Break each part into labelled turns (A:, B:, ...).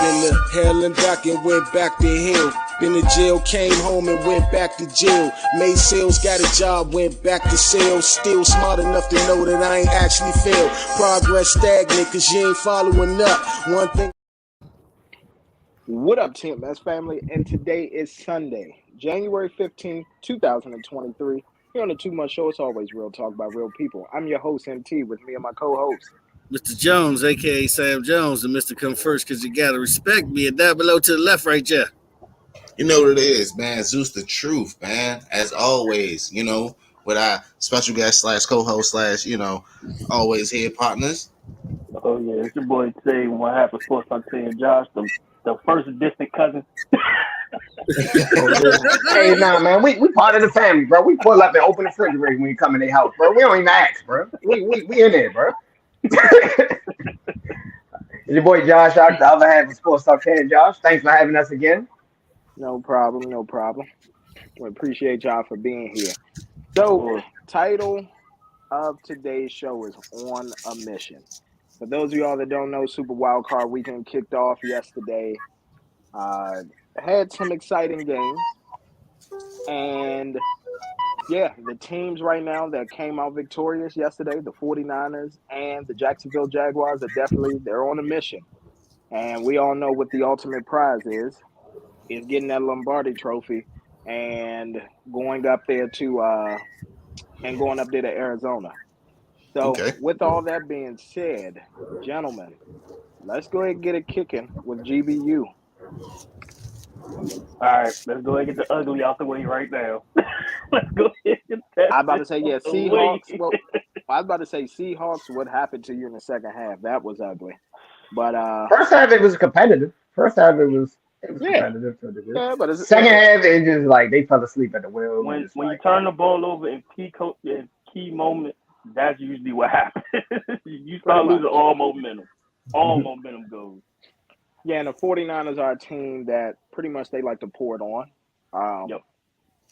A: Been to hell and back and went back to hell. Been to jail, came home and went back to jail. Made sales, got a job, went back to sales. Still smart enough to know that I ain't actually failed. Progress stagnant cause you ain't following up. One thing.
B: What up, TMS family? And today is Sunday, January 15th, 2023. Here on the 2 Month Show, it's always real talk by real people. I'm your host, MT, with me and my co-host,
C: Mr. Jones, a.k.a. Sam Jones, and Mr. Come First, because you got to respect me. And down below to the left right there.
D: You know what it is, man. Zeus the truth, man. As always, with our special guest / co-host / always here partners.
E: Oh, yeah. It's your boy, Tay. What happened? Sports Talk, Tay and Josh, the first distant cousin.
F: Hey, nah, man, we part of the family, bro. We pull up and open the refrigerator when you come in their house, bro. We don't even ask, bro. We in there, bro. It's your boy Josh out the other half of Sports Talk, Tay and Josh. Thanks for having us again.
B: No problem. We appreciate y'all for being here. So, title of today's show is On a Mission. For those of y'all that don't know, Super Wildcard Weekend kicked off yesterday. Had some exciting games. And, yeah, the teams right now that came out victorious yesterday, the 49ers and the Jacksonville Jaguars, they're on a mission. And we all know what the ultimate prize is getting that Lombardi trophy and going up there to Arizona. So With all that being said, gentlemen, let's go ahead and get it kicking with GBU.
E: All right, let's go ahead and get the ugly out the way right now. Let's go ahead and get that.
B: I was about to say, Seahawks. Well, I was about to say Seahawks. What happened to you in the second half? That was ugly. But
F: first half it was competitive. Competitive.
B: Yeah, but
F: second half it just like they fell asleep at the wheel.
E: When you turn the ball over in key moments, that's usually what happens. You start losing all momentum. All momentum goes.
B: Yeah, and the 49ers are a team that pretty much they like to pour it on.
E: Yep.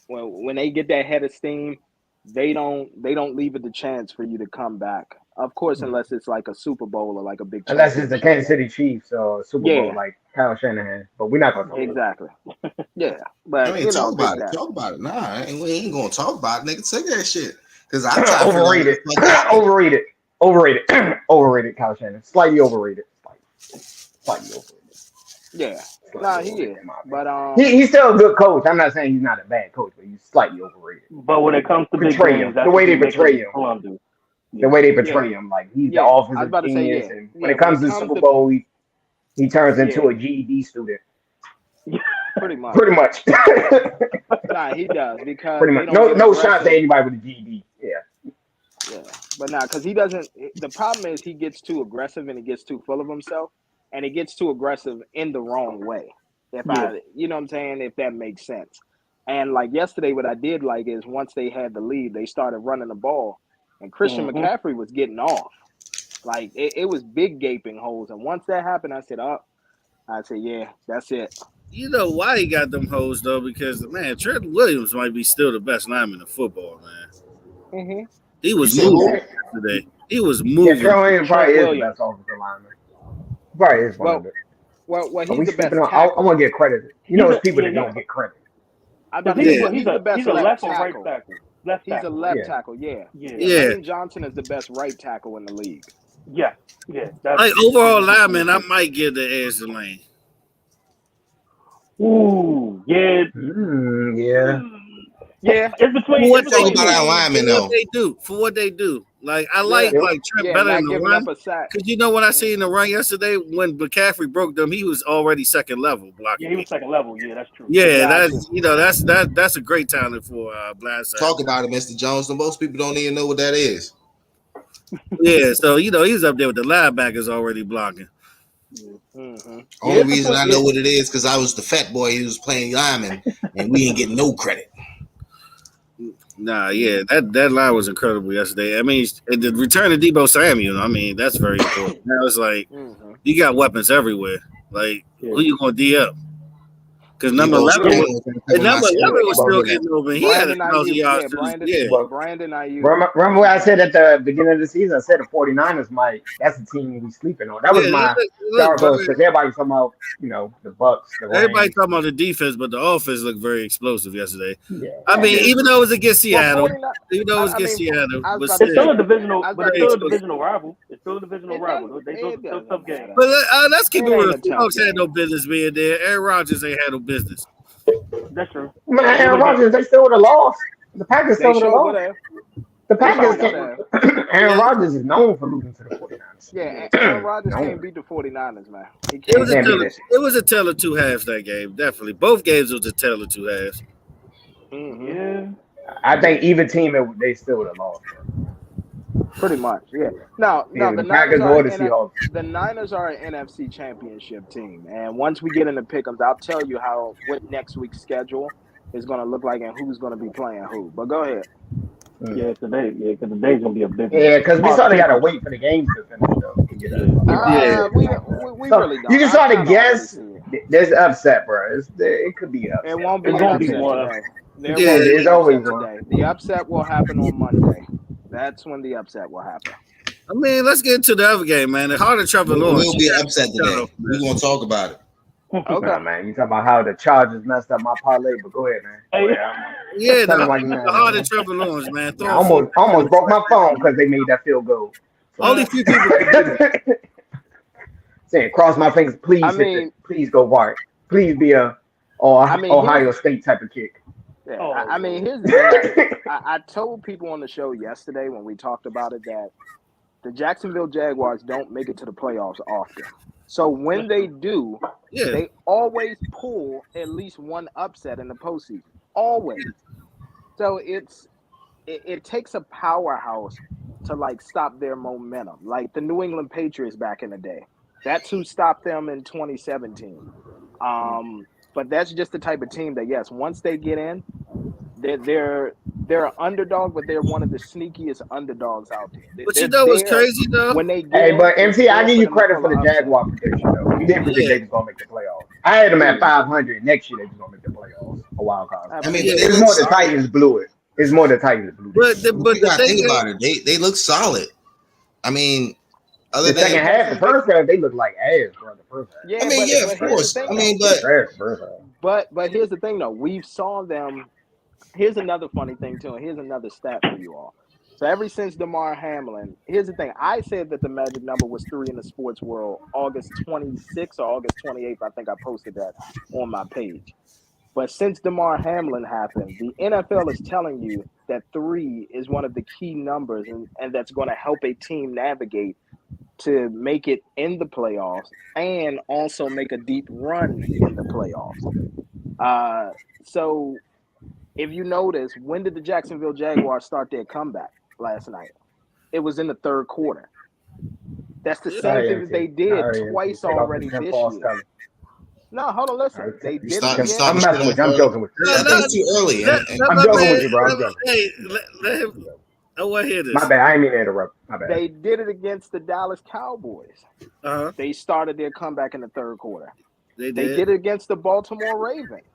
B: When they get that head of steam, they don't leave it the chance for you to come back. Of course, unless it's like a Super Bowl or like a big.
F: Unless it's the Kansas City Chiefs or Super Bowl like Kyle Shanahan, but we're not gonna
B: exactly. Yeah, but
D: talk about it. Talk about it. Nah, we ain't gonna talk about it, nigga. Take that shit. Because
F: overrated. Overrated. Kyle Shanahan, slightly overrated.
B: Yeah, he is. But
F: he's still a good coach. I'm not saying he's not a bad coach, but he's slightly overrated.
E: But when it comes to big games,
F: the way they portray him. The way they portray him, like he's the offensive genius, and when it comes to the Super Bowl, he turns into a GED student.
B: Pretty much. Nah, he does because
F: pretty much. No shots to anybody with a GED.
B: Yeah, but because he doesn't. The problem is he gets too aggressive and he gets too full of himself, and he gets too aggressive in the wrong way. You know what I'm saying? If that makes sense. And like yesterday, what I did like is once they had the lead, they started running the ball. And Christian McCaffrey was getting off. Like, it was big gaping holes. And once that happened, I said, yeah, that's it.
C: You know why he got them holes, though? Because, man, Trent Williams might be still the best lineman in football, man.
B: Mm-hmm.
C: He was moving today. He was moving.
F: Yeah, Trent Williams probably is the best offensive lineman. Probably is one of it.
B: Well, he's the best
F: I want to get credit. There's people that don't get credit.
B: He's the best
E: left
B: tackle.
E: Right tackle.
B: He's a left tackle, yeah. Lane Johnson is the best right tackle in the league.
E: Yeah.
C: Like overall lineman, I might give the edge to Lane.
E: Ooh, yeah.
B: Yeah.
E: It's between.
D: What thing about our linemen though?
C: For what they do. Like I like Trent better in the run. Because when I seen the run yesterday, when McCaffrey broke them, he was already second level blocking.
E: Yeah, he was second level. Yeah, that's true.
C: Yeah, that's a great talent for Blindside.
D: Talk about it, Mr. Jones. Most people don't even know what that is.
C: Yeah, so he's up there with the linebackers already blocking.
D: Mm-hmm. Only reason I know what it is because I was the fat boy who was playing lineman, and we didn't get no credit.
C: Nah, yeah, that line was incredible yesterday. I mean, the return of Deebo Samuel, I mean, that's very important. Now it's like you got weapons everywhere. Like, who you gonna D up? Because number 11 was still getting open. He had 1,000 yards.
B: Brandon Ayuk.
F: Remember what I said at the beginning of the season? I said the 49ers that's the team we sleeping on. That was my dark horse because everybody's talking about, the Bucks.
C: Everybody talking about the defense, but the offense looked very explosive yesterday. Yeah. I mean, even though it was against Seattle, Seattle,
E: it's still a divisional rival. It's still a divisional rival. They still tough game.
C: But let's keep it real. Seahawks had no business being there. Aaron Rodgers ain't had no business.
E: That's true.
F: Man, Aaron Rodgers, they still would have lost. The Packers still would have lost. The Packers Aaron Rodgers is known for losing to the 49ers.
B: Yeah, Aaron Rodgers can't beat the 49ers, man.
C: It was a tale of two halves, that game, definitely. Both games was a tale of two halves.
B: Mm-hmm.
E: Yeah.
F: I think even team, they still would have lost.
B: Pretty much, yeah. Now the Niners are an NFC Championship team, and once we get into pick'ems, I'll tell you what next week's schedule is going to look like and who's going to be playing who. But go ahead.
E: Yeah, because today's going to be a big.
F: Yeah, because we sort of got to wait for the games to finish, though.
B: We really don't.
F: You can sort of guess. There's upset, bro. It could be upset.
B: It won't be. It's going to be more.
F: There's always one.
B: The upset will happen on Monday. That's when the upset will happen.
C: I mean, let's get into the other game, man. The Heart of Trevor Lawrence.
D: We'll be upset today. We're going to talk about it.
F: Okay, man. You talking about how the Chargers messed up my parlay, but go ahead, man.
C: The Heart of Trevor Lawrence, man.
F: I almost broke my phone because they made that field goal.
C: Only few people can do it.
F: Saying, cross my fingers, please. Please go Bart. Please be a Ohio State type of kick.
B: Yeah, here's the thing. I told people on the show yesterday when we talked about it that the Jacksonville Jaguars don't make it to the playoffs often. So when they do, they always pull at least one upset in the postseason. Always. So it takes a powerhouse to stop their momentum. Like the New England Patriots back in the day. That's who stopped them in 2017. But that's just the type of team that, yes, once they get in, they're an underdog, but they're one of the sneakiest underdogs out there.
C: But you know what's crazy, though?
F: But MC, I give you credit for the Jaguar prediction, though. You didn't predict they was going to make the playoffs. I had them at 500. Next year, they was going to make the playoffs. A wild card. It's more the Titans blew it. It's more the Titans blew it.
D: But you got to think about it. They look solid. I mean,
F: the second half, the first half, they look like ass, bro. The first half.
D: Of course.
B: But here's the thing, though. We saw them. Here's another funny thing, too, and here's another stat for you all. So ever since Damar Hamlin, here's the thing. I said that the magic number was 3 in the sports world, August 26th or August 28th. I think I posted that on my page. But since Damar Hamlin happened, the NFL is telling you that 3 is one of the key numbers, and that's going to help a team navigate to make it in the playoffs and also make a deep run in the playoffs. So if you notice, when did the Jacksonville Jaguars start their comeback last night? It was in the third quarter. That's the same thing that they did twice already this year. No, hold on, listen. They did it again.
F: I'm messing with you. I'm joking with you.
D: That's too early.
F: I'm joking with you, bro. I'm joking.
C: Hey, let him. I want to hear this.
F: My bad. I didn't mean to interrupt. My bad.
B: They did it against the Dallas Cowboys. They started their comeback in the third quarter. They did it against the Baltimore Ravens.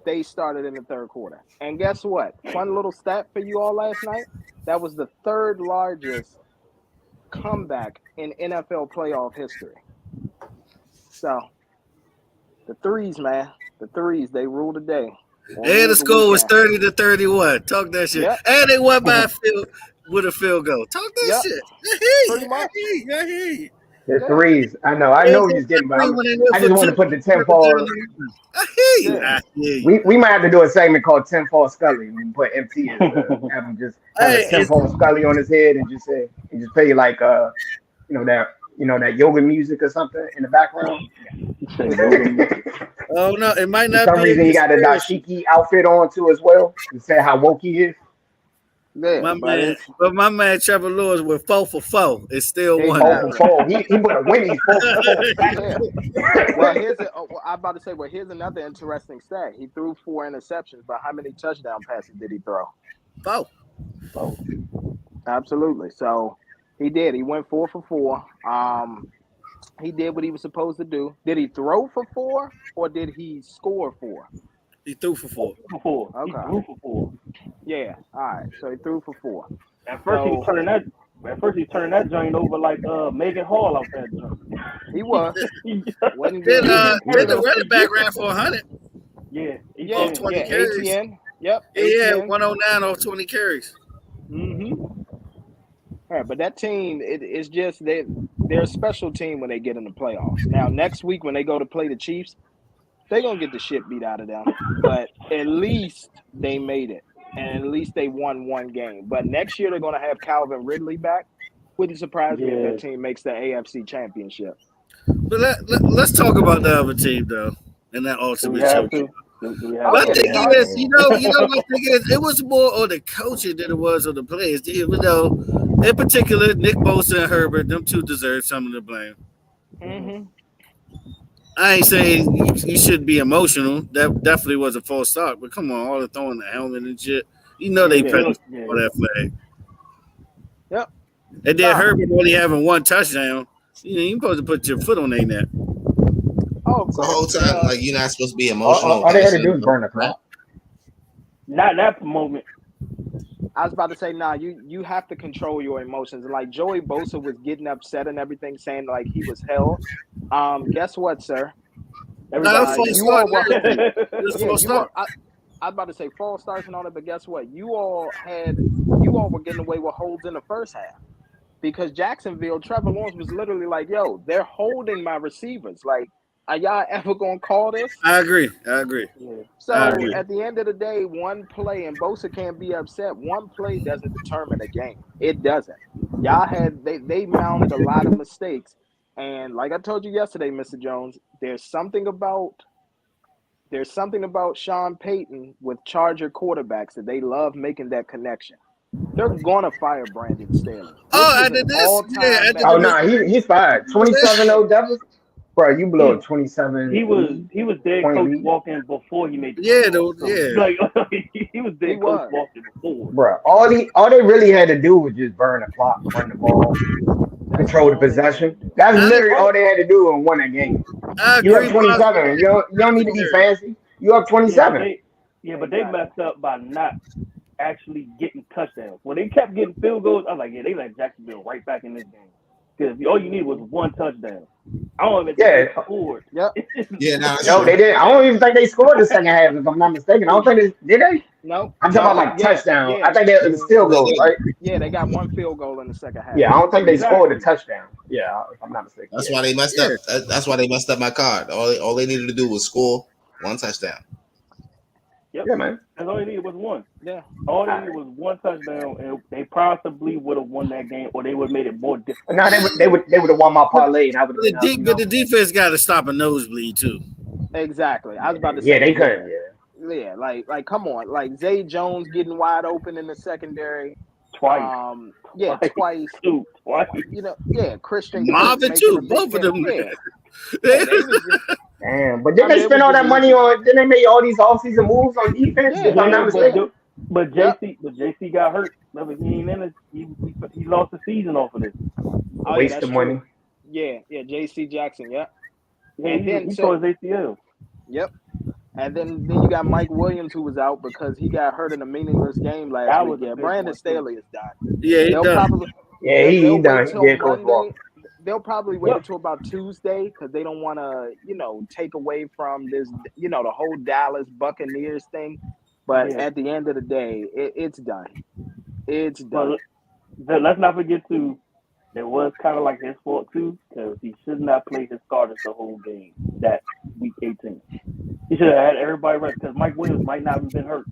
B: They started in the third quarter. And guess what? Fun little stat for you all last night. That was the third largest comeback in NFL playoff history. So, the threes, man. The threes, they rule the day.
C: And the score was 30-31. Talk that shit. Yep. And they won by a field goal. Talk that shit.
B: Pretty much.
C: I hear you.
F: The threes. I know he's getting by. I just want to put the 10-fall.
C: I hear you.
F: We might have to do a segment called 10-fall Scully. We can put MT as have him just have a 10-fall Scully on his head and just play like that yoga music or something in the background.
C: Oh no, it might not.
F: For some reason, he got a dashiki outfit on too as well to say how woke he is.
B: Yeah,
C: my man Trevor Lawrence with 4 for 4 is still one.
F: 4 for 4. He put a winning 4 for 4.
B: I'm about to say. Well, here's another interesting stat. He threw 4 interceptions, but how many touchdown passes did he throw?
C: 4.
B: Absolutely. So he did. He went 4 for 4. He did what he was supposed to do. Did he throw for 4 or did he score 4?
C: He threw for 4.
B: Okay.
E: He threw for 4.
B: Yeah. All right. So he threw for 4.
E: At first he was turning that joint over like Megan Hall out that joint.
B: He was. Wasn't
C: Then
B: good.
C: the running back ran for 100.
E: Yeah.
C: Off 20 carries.
B: ATN. Yep.
C: Yeah, 109 off 20 carries.
B: All right, but that team, it's just they're a special team when they get in the playoffs. Now, next week when they go to play the Chiefs, they're going to get the shit beat out of them. But at least they made it. And at least they won one game. But next year they're going to have Calvin Ridley back. Wouldn't surprise me if that team makes the AFC Championship.
C: But let's talk about the other team, though, and that ultimate choke. My thing is, my thing is, it was more on the coaching than it was on the players. Even though, in particular, Nick Bosa and Herbert, them two deserve some of the blame. I ain't saying you should be emotional. That definitely was a false start. But come on, all the throwing the helmet and shit. You know they practiced for that flag.
B: Yep.
C: And then Herbert only having one touchdown. You're supposed to put your foot on their neck.
B: Oh,
D: the whole time, like you're not supposed to be emotional.
F: All they had to do is burn the clock.
E: Not that moment.
B: I was about to say, you have to control your emotions. Like Joey Bosa was getting upset and everything, saying like he was held. Guess what, sir? I was about to say false starts and all that, but guess what? You all were getting away with holds in the first half because Jacksonville, Trevor Lawrence was literally like, "Yo, they're holding my receivers. Like, are y'all ever gonna call this?"
C: I agree.
B: So at the end of the day, one play, and Bosa can't be upset. One play doesn't determine a game. It doesn't. They mounted a lot of mistakes, and like I told you yesterday, Mr. Jones, there's something about Sean Payton with Charger quarterbacks that they love making that connection. They're gonna fire Brandon Staley.
F: He's fired. 27-0 Devils. Bro, you blow 27.
E: He was dead coach walking before he made the he was dead coach walking before.
F: Bro, all they really had to do was just burn the clock, run the ball, control the possession. That's literally all they had to do and win a game. You up 27. You don't need to be fancy. You up 27.
E: But they messed up by not actually getting touchdowns. When they kept getting field goals, I was like, they let Jacksonville right back in this game. Because all you need was one touchdown. I don't even think they scored.
B: Yep.
F: No, they didn't. I don't even think they scored the second half, if I'm not mistaken. I don't think did they?
B: No.
F: I'm talking about like touchdown. I think it was field goal, right?
B: Yeah, they got one field goal in the second half.
F: Yeah, I don't think they scored a touchdown. Yeah, if I'm not mistaken.
D: That's why they messed up. That's why they messed up my card. All they needed to do was score one touchdown.
E: Yep.
F: Yeah, man.
E: That's all they needed was one.
B: Yeah.
E: All they needed was one touchdown, and they possibly would have won that game, or they would have made it more difficult.
F: No, they would have won my parlay, and I would have.
C: But the defense got to stop a nosebleed too.
B: Exactly. I was about to say.
F: Yeah, they could.
B: Yeah, like come on, like Zay Jones getting wide open in the secondary
E: twice.
B: Twice. Christian
C: Marvin too. Both of them.
F: Damn, but didn't they spend all that money on? Didn't they make all these offseason moves on defense? If I'm not mistaken.
E: But JC got hurt. Remember, he ain't in it. He lost the season off of this.
F: Waste of money.
B: Yeah, JC Jackson. Yep.
E: Yeah, he tore his ACL.
B: Yep. And then you got Mike Williams, who was out because he got hurt in a meaningless game last week. Yeah, Brandon Staley is done.
C: Yeah, he's done.
F: He done. Yeah, Coach Walker.
B: They'll probably wait until about Tuesday because they don't want to, take away from this, the whole Dallas Buccaneers thing. But at the end of the day, it's done. It's done.
E: But let's not forget too, it was kind of like his fault too because he should not play his starters the whole game that week 18. He should have had everybody rest because Mike Williams might not have been hurt.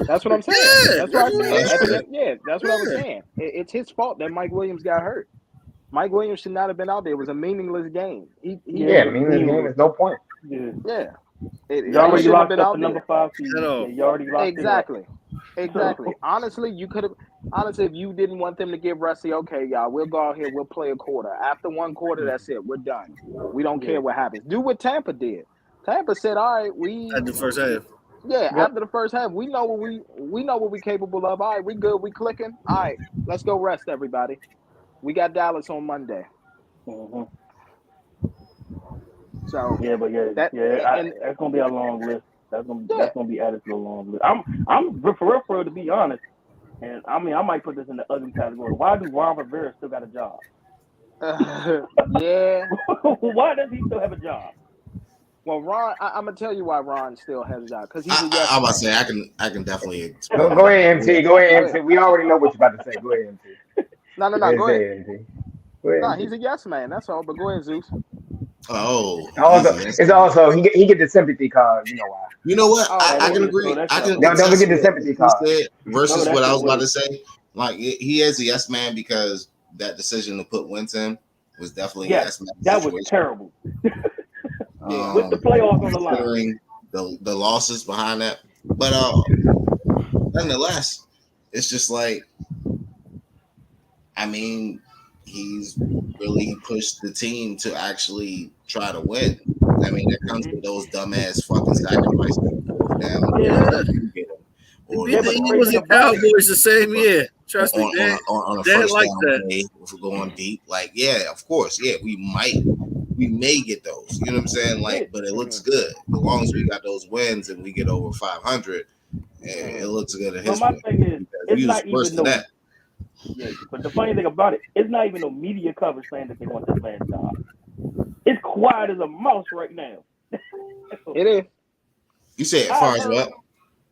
B: That's what I'm saying. That's what I'm saying. That's what I was saying. It's his fault that Mike Williams got hurt. Mike Williams should not have been out there. It was a meaningless game.
F: Meaningless game. There's no point.
B: Yeah.
E: You already locked up the number 5 season. You already locked
B: Exactly. Honestly, you could have. Honestly, if you didn't want them to give Rusty, okay, y'all, we'll go out here, we'll play a quarter. After one quarter, that's it. We're done. We don't care what happens. Do what Tampa did. Tampa said, all right,
C: at the first half.
B: Yeah, after the first half, we know what we're capable of. All right, we good. We clicking. All right, let's go rest everybody. We got Dallas on Monday.
E: Mm-hmm.
B: So
E: yeah, but
B: that
E: that's gonna be a long list. That's gonna be added to the long list. I'm for real, to be honest. And I mean, I might put this in the ugly category. Why do Ron Rivera still got a job?
B: yeah.
E: Why does he still have a job?
B: Well, Ron, I'm gonna tell you why Ron still has a job because he's a yes
D: I'm about
B: man.
D: to say I can definitely
F: Go,
D: explain.
F: go ahead, MT. Go ahead, MT. We already know what you're about to say. Go ahead, MT.
B: No.
F: Go
B: Go ahead.
F: ahead, MT. Go ahead,
B: No,
F: MT.
B: he's a yes man. That's all. But go ahead, Zeus.
D: Oh,
F: Also,
D: easy.
F: it's also he get the sympathy card. You know why?
D: You know what?
B: Oh,
D: I can
E: Throw
D: agree.
E: that
D: I
E: shit out
D: can
E: the
F: Don't
E: window.
F: forget
D: attest
F: the
D: what
F: sympathy
D: he
F: card.
D: said
E: Throw
D: versus
E: that
D: what I
E: shit
D: was about
E: away.
D: to say. Like he is a yes man because that decision to put Wentz in was definitely a
E: Yes,
D: yes man
E: that was
D: situation.
E: terrible.
B: Yeah.
E: With the playoffs on the line.
D: Considering the losses behind that, but nonetheless, it's just like, I mean, he's really pushed the team to actually try to win. I mean, that comes with those dumbass fucking sacrifices on fourth down
C: Yeah.
D: when you get them,
C: They
D: or
C: beat
D: those
C: the
E: but the
D: on,
C: Eagles
E: crazy thing
C: and
E: about it,
C: Cowboys the same year. Trust me,
D: on a
C: they
D: first
C: like
D: down
C: that.
D: play if we're going deep. Like, yeah, of course, yeah, we may get those. You know what I'm saying?
E: yeah.
D: Like, but it looks good as long as we got those wins and we get over 500.
B: Mhm.
D: It looks good in
E: But
D: his
E: my
D: book
E: thing is,
D: because
E: it's
D: we was
E: not
D: worse
E: even
D: than
E: no.
D: that.
E: Yeah, but the funny thing about it, it's not even no media coverage saying that they want this man's job. It's quiet as a mouse right now.
B: It is.
D: You say as
E: I've
D: far as
E: heard.
D: what?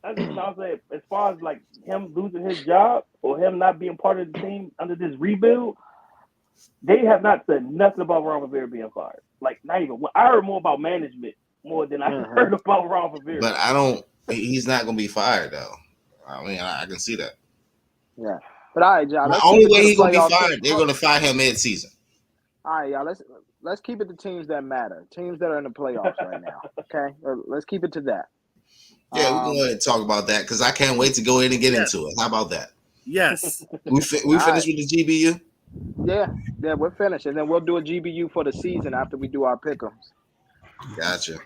E: I'm saying, as far as like him losing his job or him not being part of the team under this rebuild, they have not said nothing about Ron Rivera being fired. Like, not even. I heard more about management more than I heard about Ron Rivera.
D: But I don't. He's not gonna be fired though. I mean, I can see that.
B: Yeah. But all right, y'all.
D: The
B: Let's keep
D: only
B: it to
D: way
B: the
D: he's gonna be
B: playoff team.
D: fired, they're gonna fire him mid-season.
B: All right, y'all. Let's keep it to teams that matter. Teams that are in the playoffs right now. Okay. Let's keep it to that.
D: Yeah, we can go ahead and talk about that because I can't wait to go in and get into it. How about that?
C: Yes.
D: We finished with the GBU.
B: Yeah, we're finished, and then we'll do a GBU for the season after we do our pick'ems.
D: Gotcha.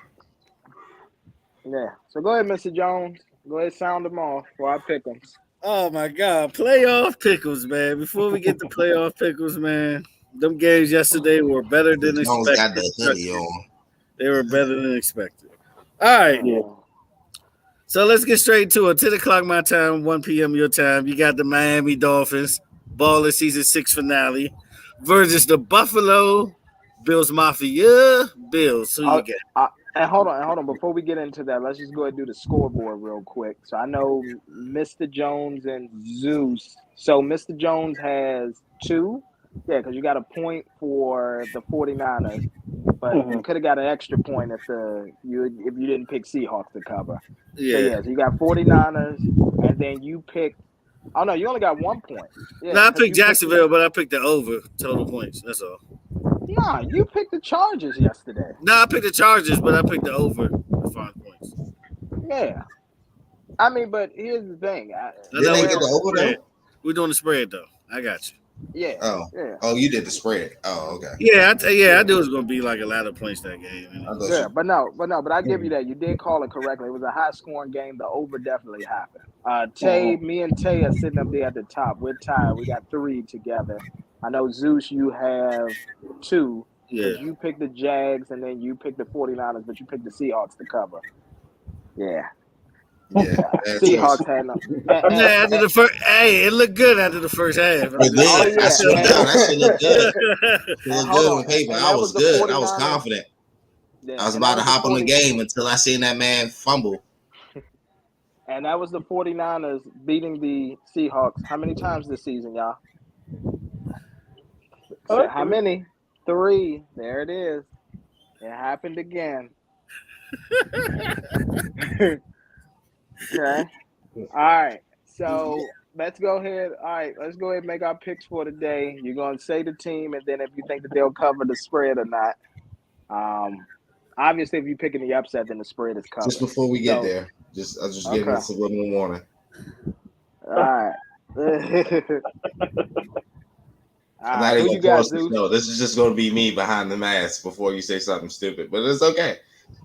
B: Yeah. So go ahead, Mr. Jones. Go ahead, sound them off for our pick'ems.
C: Oh my God, playoff pickles, man. Before we get to playoff pickles, man, them games yesterday were better than
D: Jones got
C: expected.
D: the hoodie on.
C: They were better than expected. All right.
E: Yeah.
C: So let's get straight to it. 10 o'clock my time, 1 p.m. your time. You got the Miami Dolphins, Baller Season 6 finale, versus the Buffalo Bills Mafia. Bills, who you get?
B: And hold on. Before we get into that, let's just go ahead and do the scoreboard real quick. So I know Mr. Jones and Zeus. So Mr. Jones has 2. Yeah, because you got a point for the 49ers. But you could have got an extra point if you didn't pick Seahawks to cover.
C: Yeah.
B: So you got 49ers, and then you picked. Oh no, you only got 1 point. Yeah,
C: No, I picked Jacksonville, but I picked the over total points. That's all.
B: Nah, you picked the Chargers yesterday.
C: No, I picked the Chargers, but I picked the over the 5 points.
B: Yeah. I mean, but here's the thing.
D: Did they get the over though?
C: We're doing the spread though. I got you.
B: Yeah.
D: Oh, you did the spread. Oh, okay.
C: Yeah, I knew it was gonna be like a lot of points that game.
B: Yeah, but I give you that. You did call it correctly. It was a high scoring game. The over definitely happened. Me and Tay are sitting up there at the top. We're tied. We got 3 together. I know Zeus, you have 2.
C: Yeah.
B: You picked the Jags and then you picked the 49ers, but you picked the Seahawks to cover. Yeah. Seahawks had no.
C: After the first, it looked good after the first half.
D: It did. I swear down. That shit looked good. It looked good on paper. I was good. I was confident. I was about to hop on the game until I seen that man fumble.
B: And that was the 49ers beating the Seahawks. How many times this season, y'all? How many? 3. There it is. It happened again. Okay. All right. So let's go ahead. All right. Let's go ahead and make our picks for today. You're going to say the team, and then if you think that they'll cover the spread or not. Obviously, if you're picking the upset, then the spread is covered.
D: Just before we get there, I'll just give us a little warning.
B: All right.
D: I'm not even gonna force this. No, this is just going to be me behind the mask before you say something stupid, but it's okay.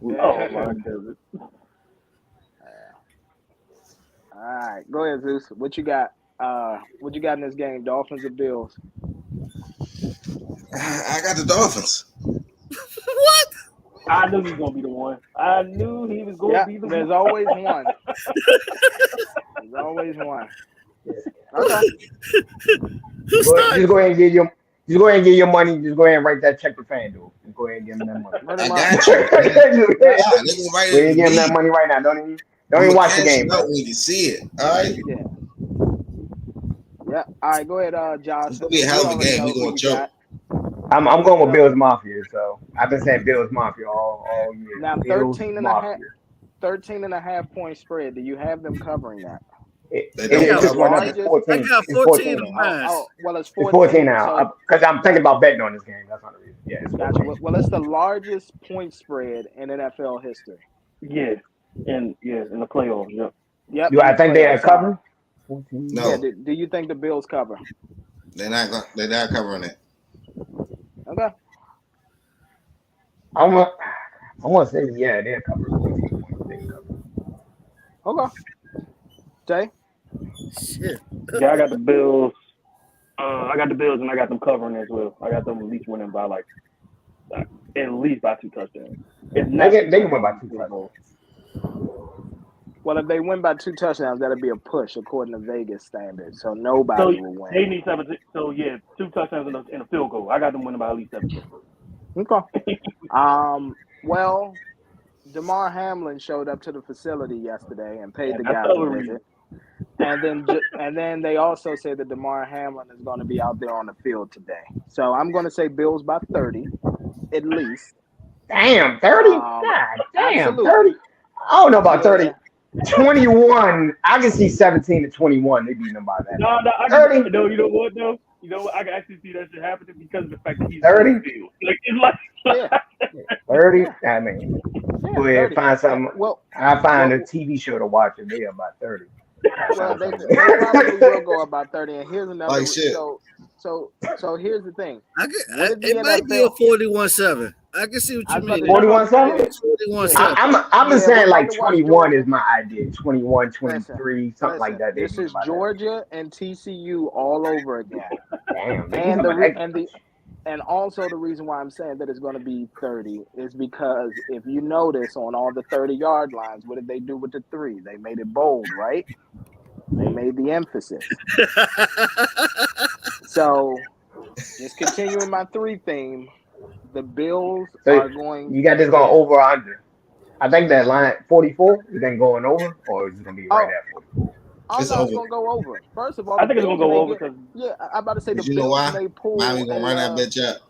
E: Oh my goodness.
B: All right, go ahead, Zeus. What you got? What you got in this game? Dolphins or Bills?
D: I got the Dolphins.
C: What?
E: I knew he was gonna be the one. I knew he was gonna be the
B: there's
E: one.
B: always one. There's always one. Okay.
C: Who's
F: Just go ahead and get your money. Just go ahead and write that check to FanDuel. Just go ahead and give him that money.
D: I got you.
F: Go ahead
D: Nigga, right
F: and give him that money right now. Don't even watch the game, bro.
D: when you see it. All right.
B: Yeah. Yeah. All right. Go ahead, Josh.
D: It's gonna be a hell of a game. We're gonna choke.
F: I'm going with Bills Mafia. So I've been saying Bills Mafia all year.
B: Now
F: Bills
B: 13 and a half point spread. Do you have them covering that?
F: It's just went up to 14.
C: I got 14 on mine.
B: Well, it's 14.
F: It's 14 now because I'm thinking about betting on this game. That's not the reason. Yeah, it's
B: gotcha. Well, it's the largest point spread in NFL history.
E: Yeah, in the playoffs. Yep.
B: Yep.
F: Do I think they are covering?
D: No.
B: Yeah, do you think the Bills cover?
D: They're not covering it.
B: Okay.
F: I want to say they're covering.
B: Okay. Jay?
E: Shit. Yeah, I got the Bills. I got the Bills, and I got them covering as well. I got them at least winning by at least by 2 touchdowns.
F: They can win by 2 touchdowns.
B: Well, if they win by 2 touchdowns, that'll be a push according to Vegas standards. So nobody will win.
E: They need 17. So 2 touchdowns and a field goal. I got them winning by at least 17.
B: Okay. Well, DeMar Hamlin showed up to the facility yesterday and paid the guys a visit. And then they also said that DeMar Hamlin is going to be out there on the field today. So I'm going to say Bills by 30, at least.
F: Damn, 30? God damn,
B: absolutely.
F: 30. I don't know about 30. 21. I can see 17 to 21. They beat them by that.
E: No, I
F: 30.
E: No, you know what though? You know what? I can actually see that shit happening because of the fact that he's
F: 30.
E: Like,
F: 30. I mean, go ahead and find something.
B: Well,
F: I find a TV show to watch and they're about 30.
B: Well, they probably will go about 30. And here's another.
D: Like shit.
B: So here's the thing.
C: It might be a 41-7. I can see what you mean.
F: 41-7?
C: 41-7.
F: I'm just saying like 21 is my idea. 21, 23, something like that.
B: This is Georgia and TCU all over again.
F: Damn.
B: And also the reason why I'm saying that it's going to be 30 is because if you notice on all the 30-yard lines, what did they do with the 3? They made it bold, right? They made the emphasis. So just continuing my 3 theme, the Bills are going.
F: You got this going over or under? I think that line 44 is then going over, or is it going to be right at 44?
B: It's going to go over. First of all,
E: I think it's going to go over because
B: I'm about to say the
D: Bills
B: may pull.
D: Miami going to run that bitch up.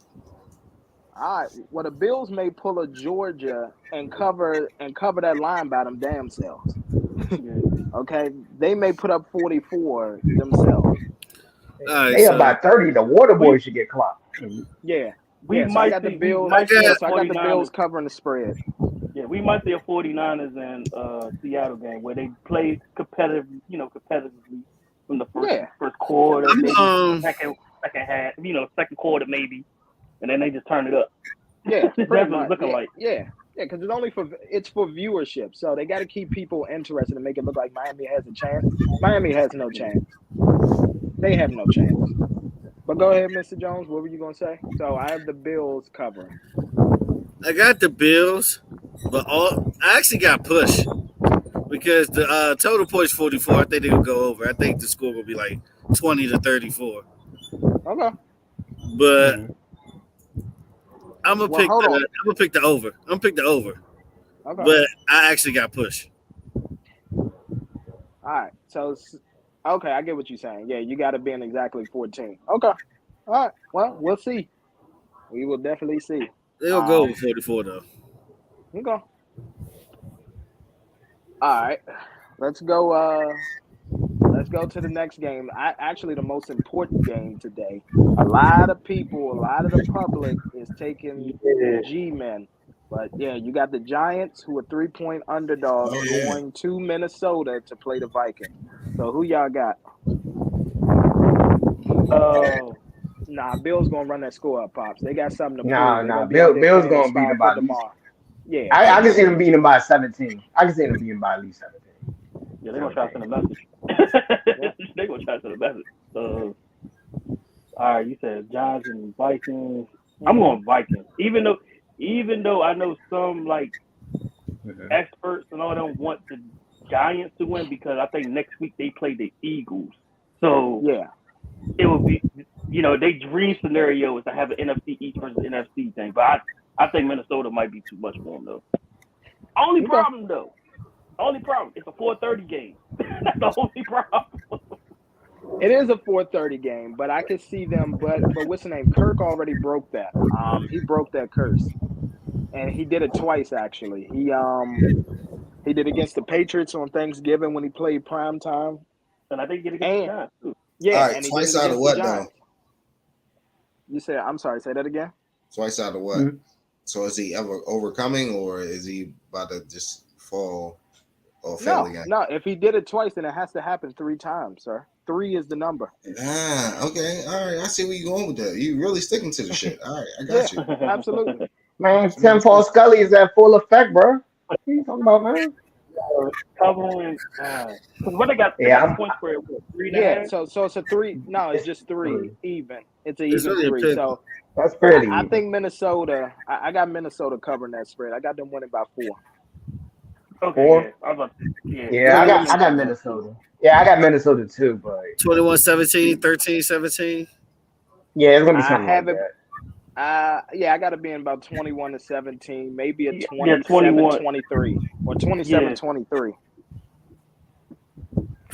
B: All right. Well, the Bills may pull a Georgia and cover that line by them damn selves. Okay, they may put up 44 themselves.
F: They about 30. The Water Boys should get clocked.
B: Yeah.
E: I got the
B: Bills. I got the Bills covering the spread.
E: Yeah, we might see a 49ers and Seattle game where they play competitively from the first quarter, second half, second quarter maybe, and then they just turn it up.
B: Yeah,
E: that's what it's looking like.
B: Yeah, because it's for viewership, so they got to keep people interested and make it look like Miami has a chance. Miami has no chance. They have no chance. But go ahead, Mr. Jones. What were you gonna say? So I have the Bills covering.
C: I got the Bills, but I actually got pushed because the total points 44. I think they will go over. I think the score will be like 20 to 34.
B: Okay.
C: But I'm gonna pick the over. I'm gonna pick the over. Okay. But I actually got pushed.
B: All right. So okay, I get what you're saying. Yeah, you got to be in exactly 14. Okay. All right. Well, we'll see. We will definitely see.
C: They'll go over 44 though.
B: Okay. All right. Let's go. Let's go to the next game. Actually, the most important game today. A lot of the public is taking G-men. But, yeah, you got the Giants, who are 3-point underdogs, going to Minnesota to play the Vikings. So, who y'all got? Nah, Bill's going to run that score up, Pops. They got something to prove.
F: Nah. Bill's going to beat them by tomorrow. Yeah. I can see them beating them by 17. I can see them beating them by at least 17.
E: Yeah, they're going to try to send a message. They're going to try to send a message. All right, you said Giants and Vikings. I'm going Vikings. Even even though I know some like experts and all them want the Giants to win because I think next week they play the Eagles. So
B: yeah,
E: it would be, their dream scenario is to have an NFC East versus NFC thing. But I think Minnesota might be too much for them though. Only problem, it's a 4:30 game. That's the only problem.
B: it is a 4:30 game, but I could see them. But what's the name? Kirk already broke that. He broke that curse, and he did it twice actually. He did against the Patriots on Thanksgiving when he played prime time,
E: and I think he did against the Giants too.
B: Yeah,
D: all right,
B: and he
D: twice
B: did it
D: out of
B: against
D: what
B: the Giants.
D: though?
B: You said, I'm sorry, say that again.
D: Twice out of what? Mm-hmm. So is he ever overcoming, or is he about to just fall or fail again?
B: No. If he did it twice, then it has to happen 3 times, sir. 3 is the number.
D: Okay, all right. I see where you're going with that. You really sticking to the shit. All right, I got you.
B: Absolutely.
F: Man, Tim Paul Scully is at full effect, bro. What are you talking about, man?
E: Covering. What they got? They got point spread. What, 3.5?
B: So it's a 3. No, it's just 3 even. It's an even
F: really
B: 3. So
F: that's pretty.
B: I think Minnesota. I got Minnesota covering that spread. I got them winning by 4.
E: Okay.
F: 4?
E: Yeah,
F: I got Minnesota. Yeah, I got Minnesota too, but
C: 21-17, 13-17.
F: Yeah, it's gonna be something like that.
B: I got to be in about 21-17, maybe a 27-23 or 27-23.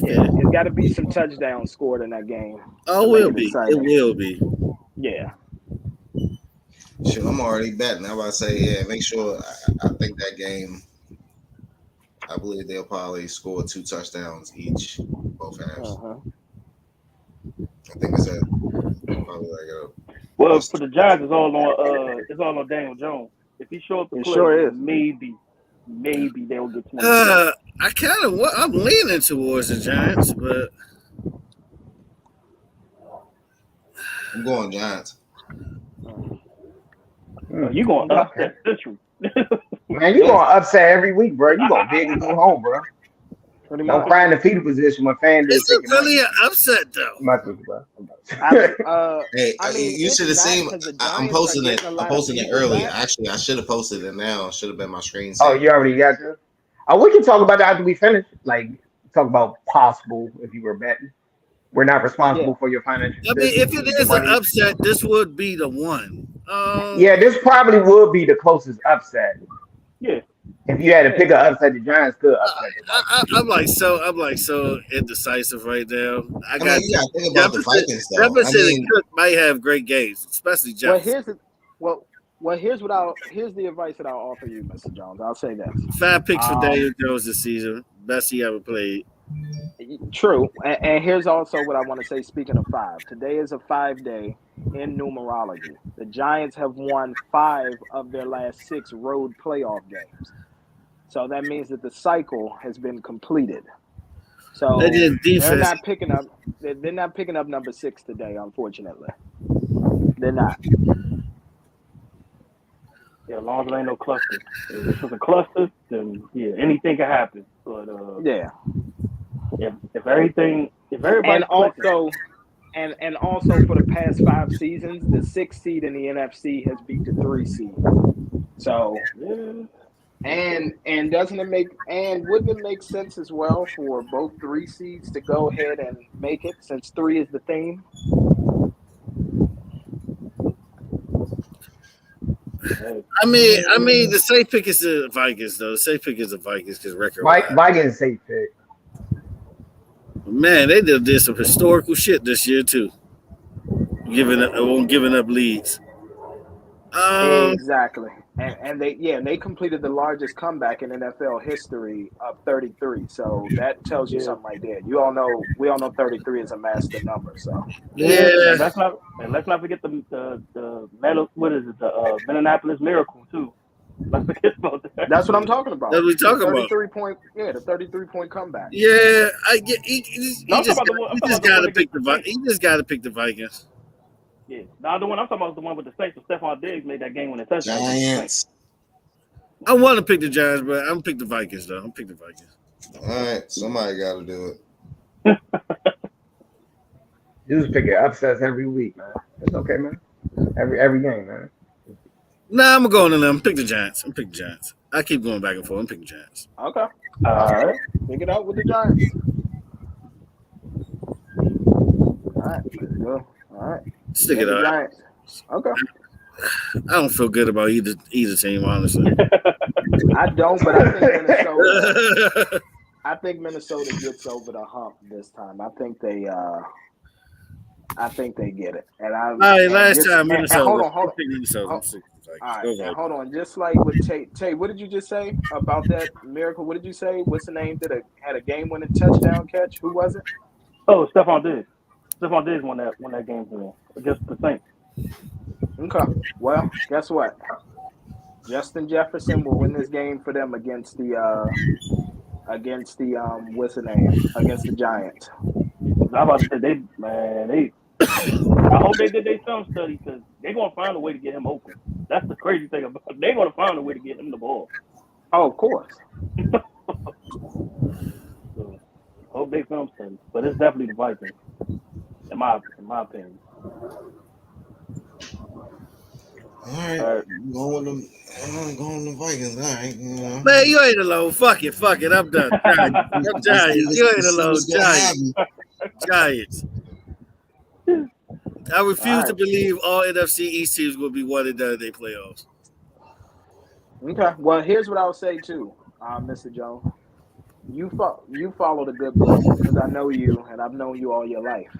B: Yeah, it's got to be some touchdowns scored in that game.
C: Oh, it will be. It will be.
B: Yeah.
D: Shit, I'm already betting. I'm about to say, make sure. I think that game, I believe they'll probably score 2 touchdowns each, both halves. I think it's at probably like
E: Well, for the Giants, it's all on Daniel Jones. If he show up to play,
B: sure is.
E: maybe they'll get 20.
C: I'm leaning towards the Giants, but
D: I'm going Giants.
E: You going upset Central?
F: Man, you going upset every week, bro. You gonna big and go home, bro. Don't cry in the fetal position when fans do.
C: It's really an upset though.
D: Hey, I mean, you should have seen. I'm posting it. I'm posting it early. Actually, I should have posted it now. Should have been my screen.
F: Oh, you already got this. We can talk about that after we finish. Like, talk about possible if you were betting. We're not responsible for your financial.
C: I mean, if it is an upset, this would be the one.
F: This probably would be the closest upset.
E: Yeah.
F: If you had to pick an upset, the Giants could upset.
C: I'm like so indecisive right now.
D: You gotta think about the Vikings though.
C: Jefferson and Cook might have great games, especially Jefferson.
B: Here's the advice that I'll offer you, Mr. Jones. I'll say this:
C: 5 picks for Daniel Jones this season, best he ever played.
B: True, and here's also what I want to say. Speaking of 5, today is a 5-day in numerology. The Giants have won 5 of their last 6 road playoff games, so that means that the cycle has been completed. So they're not picking up. They're not picking up number 6 today, unfortunately. They're not.
E: Yeah, as long as there ain't no clusters. If it's a cluster, then anything can happen. But if everybody
B: and also for the past 5 seasons, the 6th seed in the NFC has beat the 3 seed. So and wouldn't it make sense as well for both 3 seeds to go ahead and make it since 3 is the theme?
C: I mean, the safe pick is the Vikings, though. The safe pick is the Vikings because record.
F: Vikings safe pick.
C: Man, they did some historical shit this year too. Giving up leads.
B: Exactly, and they completed the largest comeback in NFL history of 33. So that tells you something right there. We all know 33 is a master number. So
E: and let's not forget the medal. What is it? The Minneapolis Miracle too. Let's forget about that.
B: That's what I'm talking about.
C: That's what we're talking about.
B: The 33-point comeback.
C: Yeah, he just got to pick the Vikings.
E: Yeah, the other one I'm talking about is the one with the Saints. So Stephon Diggs made that game when it touched
D: Giants.
C: I want to pick the Giants, but I'm gonna pick the Vikings though. I'm pick the Vikings.
D: All right, somebody got to do it.
F: You just picking upsets every week, man. It's okay, man. Every game, man.
C: Nah, I'm going to them. Pick the Giants. I'm picking Giants. I keep going back and forth. I'm picking Giants.
B: Okay.
E: All right.
B: Pick it up with the Giants. All right, let's go. All right.
C: Stick it
B: The
C: out.
B: Giants. Okay.
C: I don't feel good about either team, honestly.
B: I don't, but I think Minnesota. I think Minnesota gets over the hump this time. I think they get it. And I.
C: All right, last
B: just,
C: time Minnesota.
B: Hold on.
C: Minnesota.
B: All right, and hold on. Just like with Tay, what did you just say about that miracle? What did you say? What's the name? Had a game-winning touchdown catch? Who was it?
E: Oh, Stephon Diggs. Stephon Diggs won that game for them against the Saints.
B: Okay. Well, guess what? Justin Jefferson will win this game for them against the what's the name? Against the Giants.
E: I'm about to say I hope they did their film study because they're gonna find a way to get him open. That's the crazy thing about it. They're gonna find a way to get him the ball.
B: Oh, of course.
E: So, hope they film study, but it's definitely the Vikings, in my opinion.
D: All right. I'm going to the Vikings. All right.
C: Man, you ain't alone. Fuck it. I'm done. I'm Giants. You ain't alone. Giants. I refuse to believe all NFC East teams will be one and done in their playoffs.
B: Okay. Well, here's what I'll say too, Mr. Jones. You follow the good book because I know you and I've known you all your life.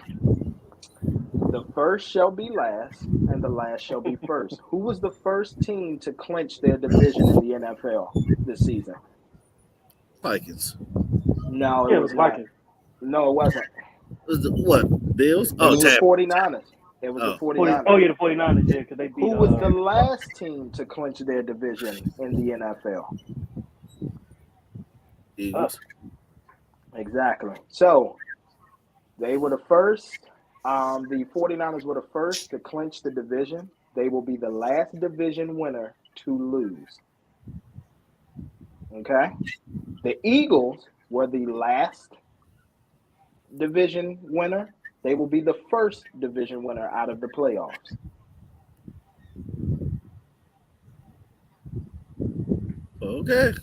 B: The first shall be last, and the last shall be first. Who was the first team to clinch their division in the NFL this season?
C: Vikings.
B: No, it was not. No, it wasn't.
C: Was the what? Bills?
B: It was the 49ers. It was the 49ers.
E: Oh, yeah, the 49ers, yeah, because they beat.
B: Who was the last team to clinch their division in the NFL?
C: Eagles.
B: Exactly. So, they were the first. The 49ers were the first to clinch the division. They will be the last division winner to lose. Okay? The Eagles were the last division winner. They will be the first division winner out of the playoffs.
C: Okay.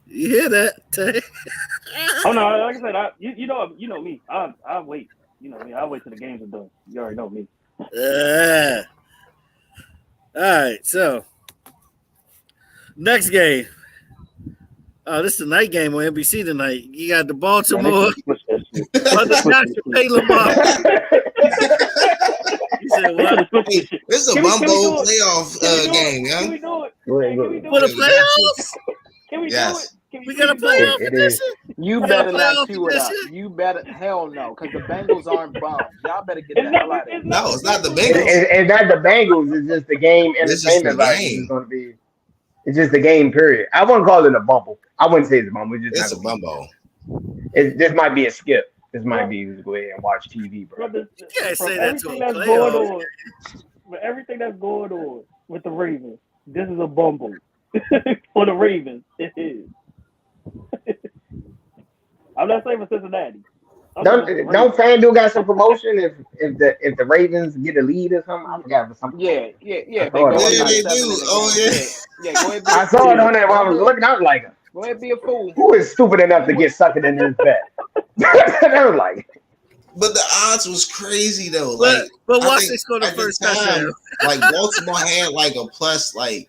C: You hear that, Tay?
E: Oh no! Like I said, you know me. I wait. You know me. I wait till the games are done. You already know me.
C: All right. So next game. Oh, this is the night game on NBC tonight. You got the Baltimore. Pay Lamar. You said what?
D: Hey, this is a Bumbo playoff game,
E: Can we do it?
C: For the playoffs?
E: Can we do it?
C: We got a playoff edition.
B: You better not cue it up. You better, hell no, because the Bengals aren't bums. Y'all better get the hell out of here.
D: No, it's not the Bengals.
F: It's not the Bengals. It's just the game entertainment value is going to be. It's just the game, period. I wouldn't call it a bumble. I wouldn't say it's a bumble.
D: It's a bumble.
F: This might be a skip. This might be just go ahead and watch TV, bro.
C: You can't say that to a
E: playoff. Everything that's going on with the Ravens, this is a bumble. For the Ravens, it is. I'm not saying for Cincinnati.
F: Don't FanDuel got some promotion if the Ravens get a lead or something? I forgot for something.
B: Yeah.
D: They do. Oh
B: yeah. Go ahead.
F: I saw it on there while I was looking. I was like,
B: go ahead, be a fool.
F: Who is stupid enough to get suckered in this bet? I was like,
D: but the odds was crazy though.
C: But watch they score the first touchdown.
D: Like Baltimore had like a plus 5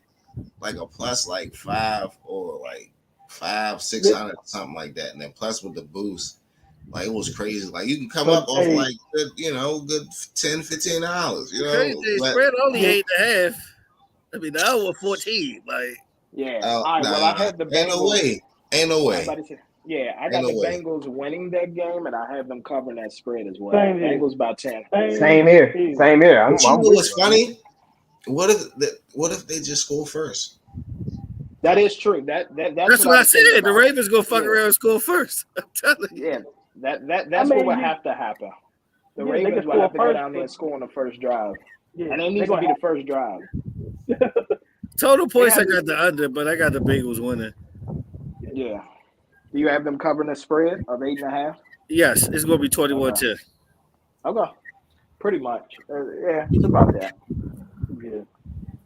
D: or like 500-600 something like that, and then plus with the boost, like it was crazy. Like you can come up off like good $10-15. You know,
C: crazy spread only 8.5. I mean, that was 14. Like
B: all right. Well, I had the Bengals.
D: Ain't no way.
B: I got the Bengals winning that game, and I have them covering that spread as well.
E: Same
B: Bengals about 10.
F: Same here. I'm
D: what's funny? What if they just score first?
B: That is true. That's
C: what I said. The Ravens gonna fuck around and score first. I'm telling you.
B: Yeah, that's what would have to happen. The Ravens would have to go down there and score on the first drive, and it needs to be the first drive.
C: Total points, I got the under, but I got the Bengals winning.
B: Yeah. Do you have them covering the spread of 8.5?
C: Yes, it's gonna be 21-10.
B: Okay. Pretty much. Yeah, it's about that.
E: Yeah.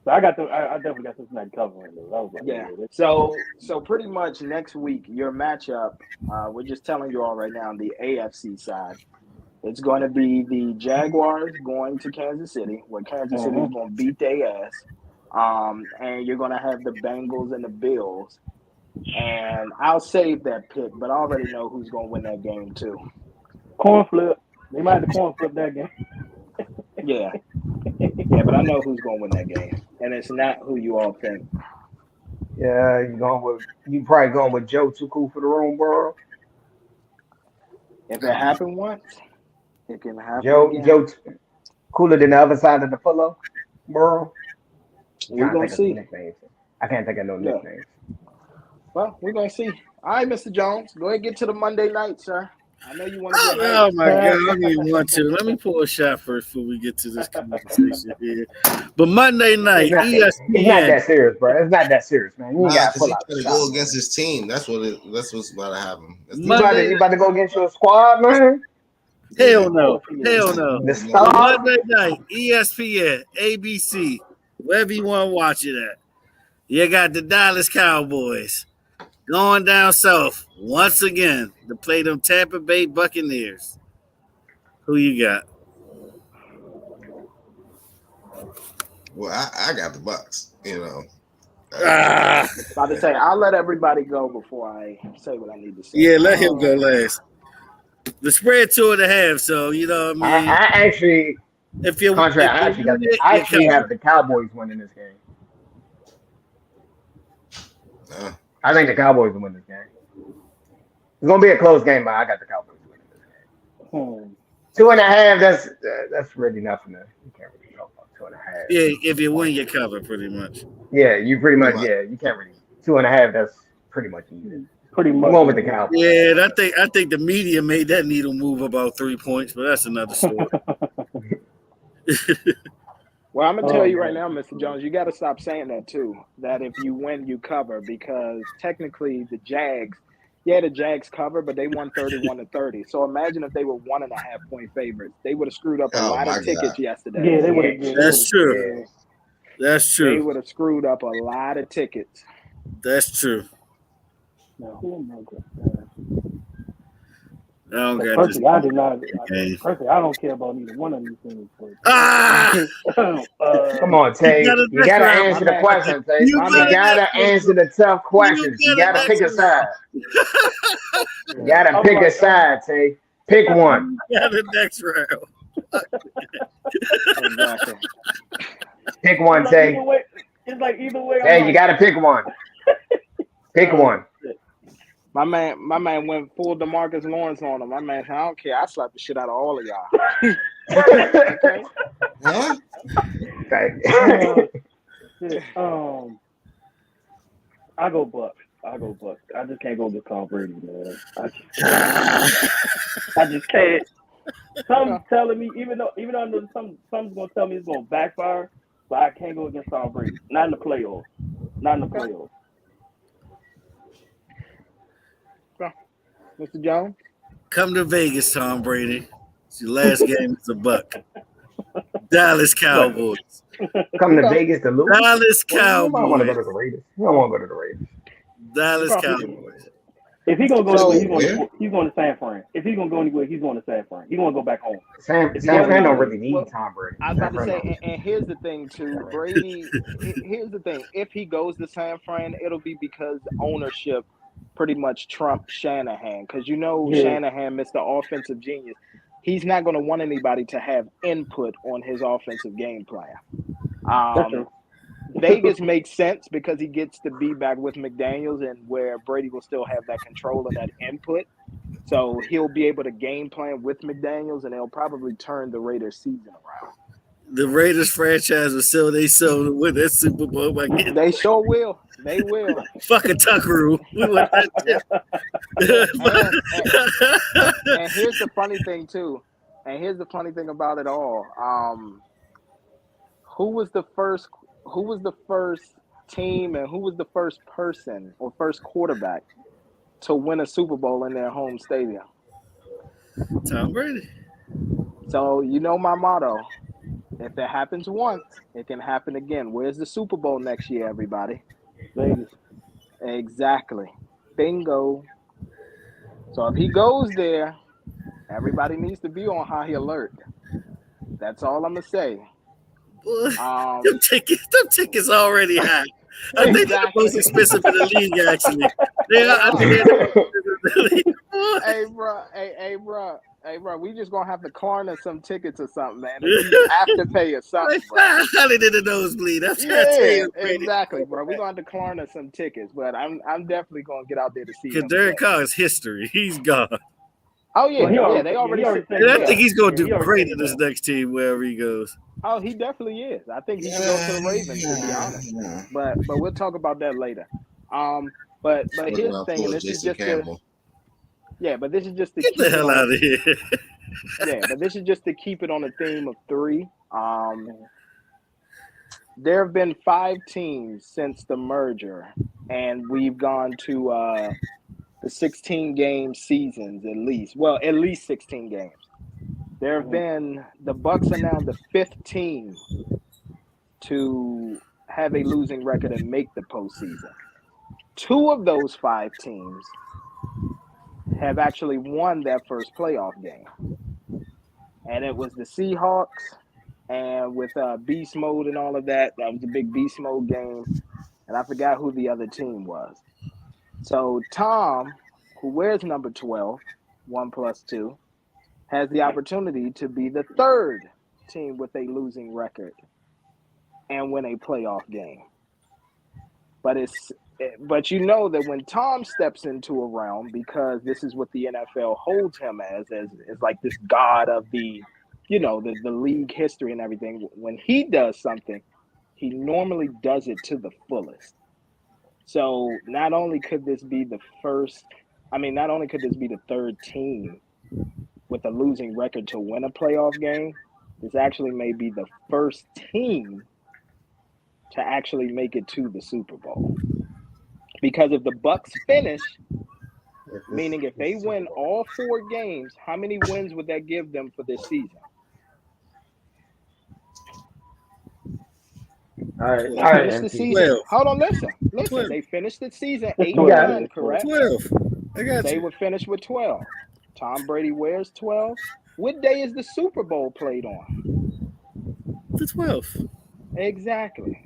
E: So I definitely got Cincinnati covering those. I was like,
B: yeah. So pretty much next week, your matchup. We're just telling you all right now on the AFC side. It's going to be the Jaguars going to Kansas City, where Kansas City is going to beat their ass. And you're going to have the Bengals and the Bills. And I'll save that pick, but I already know who's going to win that game too.
E: Corn flip. They might have to corn flip that game.
B: Yeah. Yeah, but I know who's going to win that game. And it's not who you all think.
F: Yeah, you probably going with Joe too cool for the room, bro.
B: If it happened once, it can happen again.
F: Joe cooler than the other side of the pillow, bro.
B: We're going to see.
F: I can't think of no nicknames.
B: Well, we're going to see. All right, Mr. Jones, go ahead and get to the Monday night, sir. I know you want to get
C: Oh my God, I don't even want to. Let me pour a shot first before we get to this conversation here. But Monday night, ESPN.
F: It's not that serious, bro. It's not that serious, man. You got to pull out the shot.
D: Go against his team. That's what's about to happen.
F: You about to go against your squad, man?
C: Hell no. Monday night, ESPN, ABC, wherever you want to watch it at. You got the Dallas Cowboys going down south once again to play them Tampa Bay Buccaneers. Who you got?
D: Well, I got the Bucks, you know.
B: About to say, I'll let everybody go before I say what I need to say.
C: Yeah, let him go last. The spread 2.5, so you know what I mean.
F: I actually,
C: if you're
F: I actually have the Cowboys winning this game. I think the Cowboys will win this game. It's gonna be a close game, but I got the Cowboys winning this game. 2.5, that's really nothing. You can't really talk about 2.5.
C: Yeah, if you win, you cover pretty much.
F: Yeah, you pretty much. Yeah, you can't really 2.5. That's pretty much even.
E: Pretty much.
F: Going with the Cowboys.
C: Yeah, and I think the media made that needle move about 3 points, but that's another story.
B: Well, I'm gonna tell you right now, Mr. Jones, you got to stop saying that too. That if you win, you cover, because technically the Jags cover, but they won 31-30. So imagine if they were 1.5 point favorites. They would have screwed up a lot of tickets yesterday.
E: Yeah, they would have.
C: That's true. That's true.
B: They would have screwed up a lot of tickets.
C: That's true.
E: No, who am I going?
C: I don't got
E: personally, I did not. Personally, I don't care about either one of these things.
F: Come on, Tay. You gotta answer the question, Tay. You gotta answer the tough questions. You gotta pick a side. You gotta pick a side, Tay. Pick one.
C: Yeah, the next round.
B: Exactly.
F: Pick one, Tay.
E: It's like either way.
F: Hey, you gotta pick one. Pick one.
B: My man went full DeMarcus Lawrence on him. My man said, I don't care. I slapped the shit out of all of y'all.
F: Okay.
D: Huh?
F: Okay.
E: I go Bucks. I just can't go with Tom Brady, man. I just can't. Something's telling me, even though I know something's gonna tell me it's gonna backfire, but I can't go against Tom Brady. Not in the playoffs.
B: Mr. Jones?
C: Come to Vegas, Tom Brady. It's your last game as a Buck. Dallas Cowboys.
F: Come to Vegas to lose.
C: Dallas Cowboys.
F: You don't want to go to the Raiders. You don't want to go to the Raiders.
C: Dallas Cowboys.
E: If he's gonna go anywhere, he's going to San Fran. If he's gonna go anywhere, he's going to San Fran. He's gonna go back home.
F: San Fran don't really need Tom Brady.
B: I was about to say, and here's the thing too, Brady. Here's the thing: if he goes to San Fran, it'll be because ownership pretty much trumped Shanahan, because Shanahan, Mr. Offensive Genius, he's not going to want anybody to have input on his offensive game plan. Vegas makes sense because he gets to be back with McDaniels, and where Brady will still have that control and that input. So he'll be able to game plan with McDaniels, and they'll probably turn the Raiders season around.
C: The Raiders franchise will sell they sold to win that Super Bowl by getting.
B: They sure will. They will.
C: Fucking Tuckeroo.
B: And here's the funny thing too. And here's the funny thing about it all. Who was the first team and who was the first person or first quarterback to win a Super Bowl in their home stadium?
C: Tom Brady.
B: So you know my motto. If it happens once, it can happen again. Where's the Super Bowl next year, everybody?
E: Vegas.
B: Exactly. Bingo. So if he goes there, everybody needs to be on high alert. That's all I'm gonna say.
C: Boy, them tickets already high. I think they're the most
B: Exactly.
C: expensive in the league, actually. I think they're the most expensive in the league.
B: Hey, bro. We just gonna have to Klarna some tickets or something, man. It'll be Afterpay or something, bro.
C: $500 in the nosebleed. I'm trying to tell
B: Yeah,
C: you,
B: exactly, bro. We gonna have to Klarna some tickets, but I'm definitely gonna get out there to see him.
C: Because Derek Carr is history. He's gone.
B: Oh yeah, they already said.
C: And I think he's gonna do great in this next team wherever he goes.
B: Oh, he definitely is. I think he should go to the Ravens, to be honest. But we'll talk about that later. But here's the thing, and this is just but this is just to
C: get the hell out of here.
B: Yeah, but this is just to keep it on the theme of 3. There have been 5 teams since the merger, and we've gone to the 16-game seasons at least. Well, at least 16 games. There have been the Bucks are now the 5th team to have a losing record and make the postseason. 2 of those 5 teams have actually won their first playoff game, and it was the Seahawks. And with beast mode and all of that, that was a big beast mode game. And I forgot who the other team was. So Tom, who wears number 12, 1 + 2, has the opportunity to be the 3rd team with a losing record and win a playoff game. But you know that when Tom steps into a realm, because this is what the NFL holds him as like this god of the league history and everything, when he does something, he normally does it to the fullest. So not only could this be the 3rd team with a losing record to win a playoff game, this actually may be the first team to actually make it to the Super Bowl. Because if the Bucks finish, meaning if they win all 4 games, how many wins would that give them for this season?
F: All right.
B: They finished the season.
C: 12.
B: Hold on, listen.
C: 12.
B: They finished the season 8-1, correct?
C: 12. I got
B: They
C: you.
B: would finish with 12. Tom Brady wears 12. What day is the Super Bowl played on?
C: The 12th.
B: Exactly.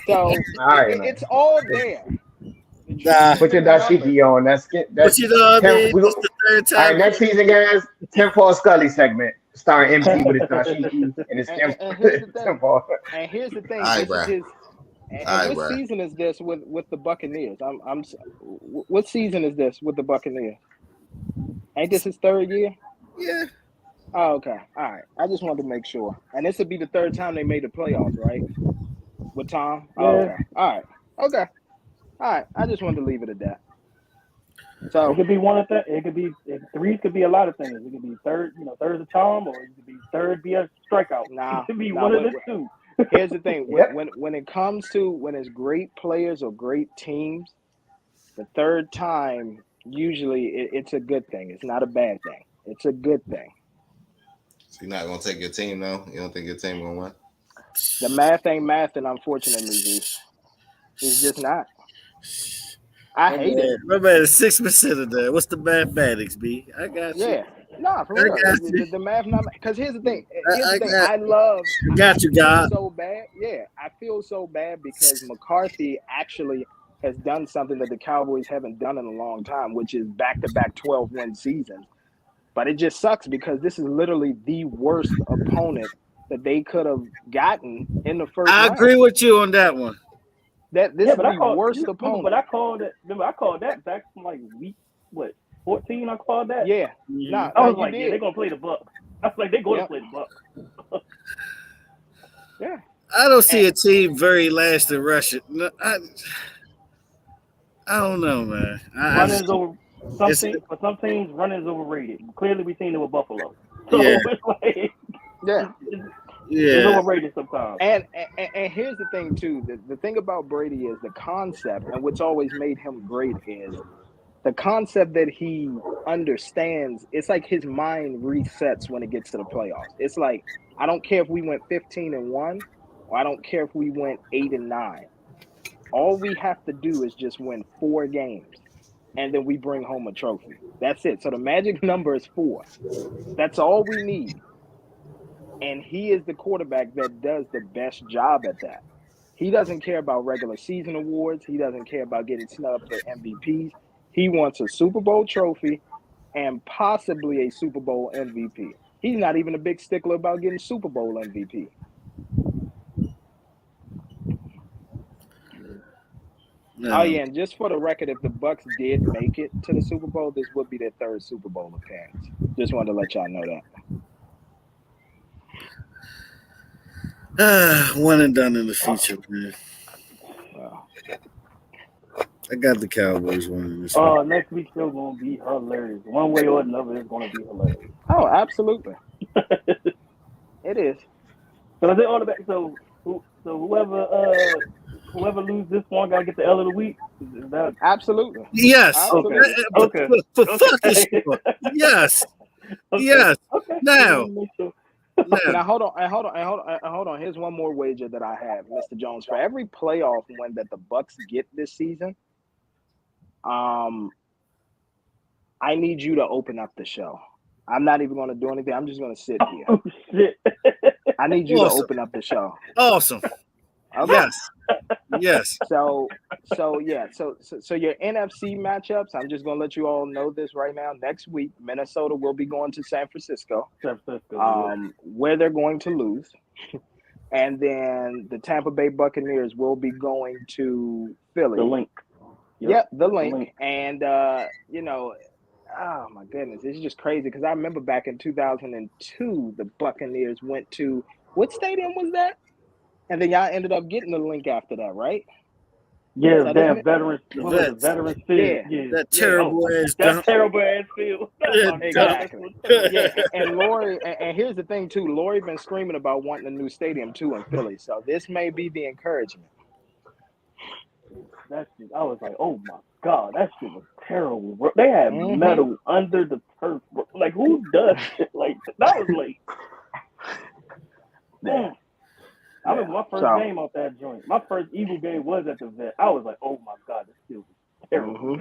B: So it's all there.
F: Put your dashiki on. That's
C: you know what I mean? It's the 3rd time.
F: All right, next season, guys, Tim Paul Scully segment starring MC with his dashiki and his Tim Paul.
B: And here's the thing.
D: All right,
B: what season is this with the Buccaneers? What season is this with the Buccaneers? Ain't this his 3rd year?
C: Yeah.
B: Oh, okay. All right. I just wanted to make sure. And this would be the 3rd time they made the playoffs, right? With Tom?
E: Yeah.
B: Oh, okay. All right. Okay. All right. I just wanted to leave it at that. So
E: it could be one of the. It could be 3s. Could be a lot of things. It could be 3rd. 3rd of Tom, or it could be 3rd be a strikeout. It could be one of the 2.
B: Here's the thing. When it comes to when it's great players or great teams, the 3rd time usually it's a good thing. It's not a bad thing. It's a good thing.
D: So you're not gonna take your team, though? You don't think your team gonna win?
B: The math ain't mathing, unfortunately, Z. It's just not. I hate it.
C: My man is 6% of that. What's the mathematics, B? I got you.
B: Yeah. No, for real. The math not because here's the thing. I
C: got you, God.
B: So bad. Yeah, I feel so bad because McCarthy actually has done something that the Cowboys haven't done in a long time, which is back-to-back 12-win seasons. But it just sucks because this is literally the worst opponent that they could have gotten in the first round.
C: I agree with you on that one.
B: This is the worst opponent.
E: But I called it. Remember, I called that back from like week 14. I called that.
B: Yeah.
E: I was like, yeah, they're gonna play the Bucks. I was like, they're going to play the Bucks.
B: Yeah.
C: I don't see a team very lasting rushing. No, I don't know, man.
E: For some teams, running is overrated. Clearly, we've seen it with Buffalo. So
C: yeah.
E: it's like,
B: it's
E: overrated sometimes.
B: And here's the thing too. The thing about Brady is the concept, and what's always made him great is the concept that he understands. It's like his mind resets when it gets to the playoffs. It's like, I don't care if we went 15-1, or I don't care if we went 8-9. All we have to do is just win 4 games, and then we bring home a trophy. That's it. So the magic number is 4. That's all we need. And he is the quarterback that does the best job at that. He doesn't care about regular season awards. He doesn't care about getting snubbed for MVPs. He wants a Super Bowl trophy and possibly a Super Bowl MVP. He's not even a big stickler about getting Super Bowl MVP. No. Oh yeah, and just for the record, if the Bucs did make it to the Super Bowl, this would be their 3rd Super Bowl appearance. Just wanted to let y'all know
C: that. One and done in the future, man. I got the Cowboys winning this week.
E: Next week's still gonna be hilarious. One way or another, it's gonna be hilarious.
B: Oh, absolutely. It is.
E: So is it all about? So whoever loses this one gotta get the L of the week. Is that
B: absolutely?
C: Yes.
B: Absolutely.
E: Okay.
C: For fucking sure. Yes. Okay. Yes. Okay. Now.
B: Now hold on. Here's one more wager that I have, Mr. Jones. For every playoff win that the Bucs get this season, I need you to open up the show. I'm not even going to do anything. I'm just going to sit here.
E: Oh shit!
B: I need you to open up the show.
C: Awesome. Okay. Yes. Yes.
B: So your NFC matchups, I'm just gonna let you all know this right now. Next week, Minnesota will be going to San Francisco. Where they're going to lose. And then the Tampa Bay Buccaneers will be going to Philly.
E: The link.
B: Yep, the link. And oh my goodness, it's just crazy because I remember back in 2002, the Buccaneers went to, what stadium was that? And then y'all ended up getting the link after that, right?
E: Yeah, so damn Veterans Field. Yeah.
C: That terrible
E: ass field.
B: Exactly. Yeah, and Lori, and here's the thing too, Lori been screaming about wanting a new stadium too in Philly. So this may be the encouragement.
E: I was like, oh my God, that shit was terrible, bro. They had metal under the turf, bro. Like, who does shit like that? Was like, damn. I remember my first game off that joint. My first Eagle game was at the vet. I was like, oh my God, this field is terrible.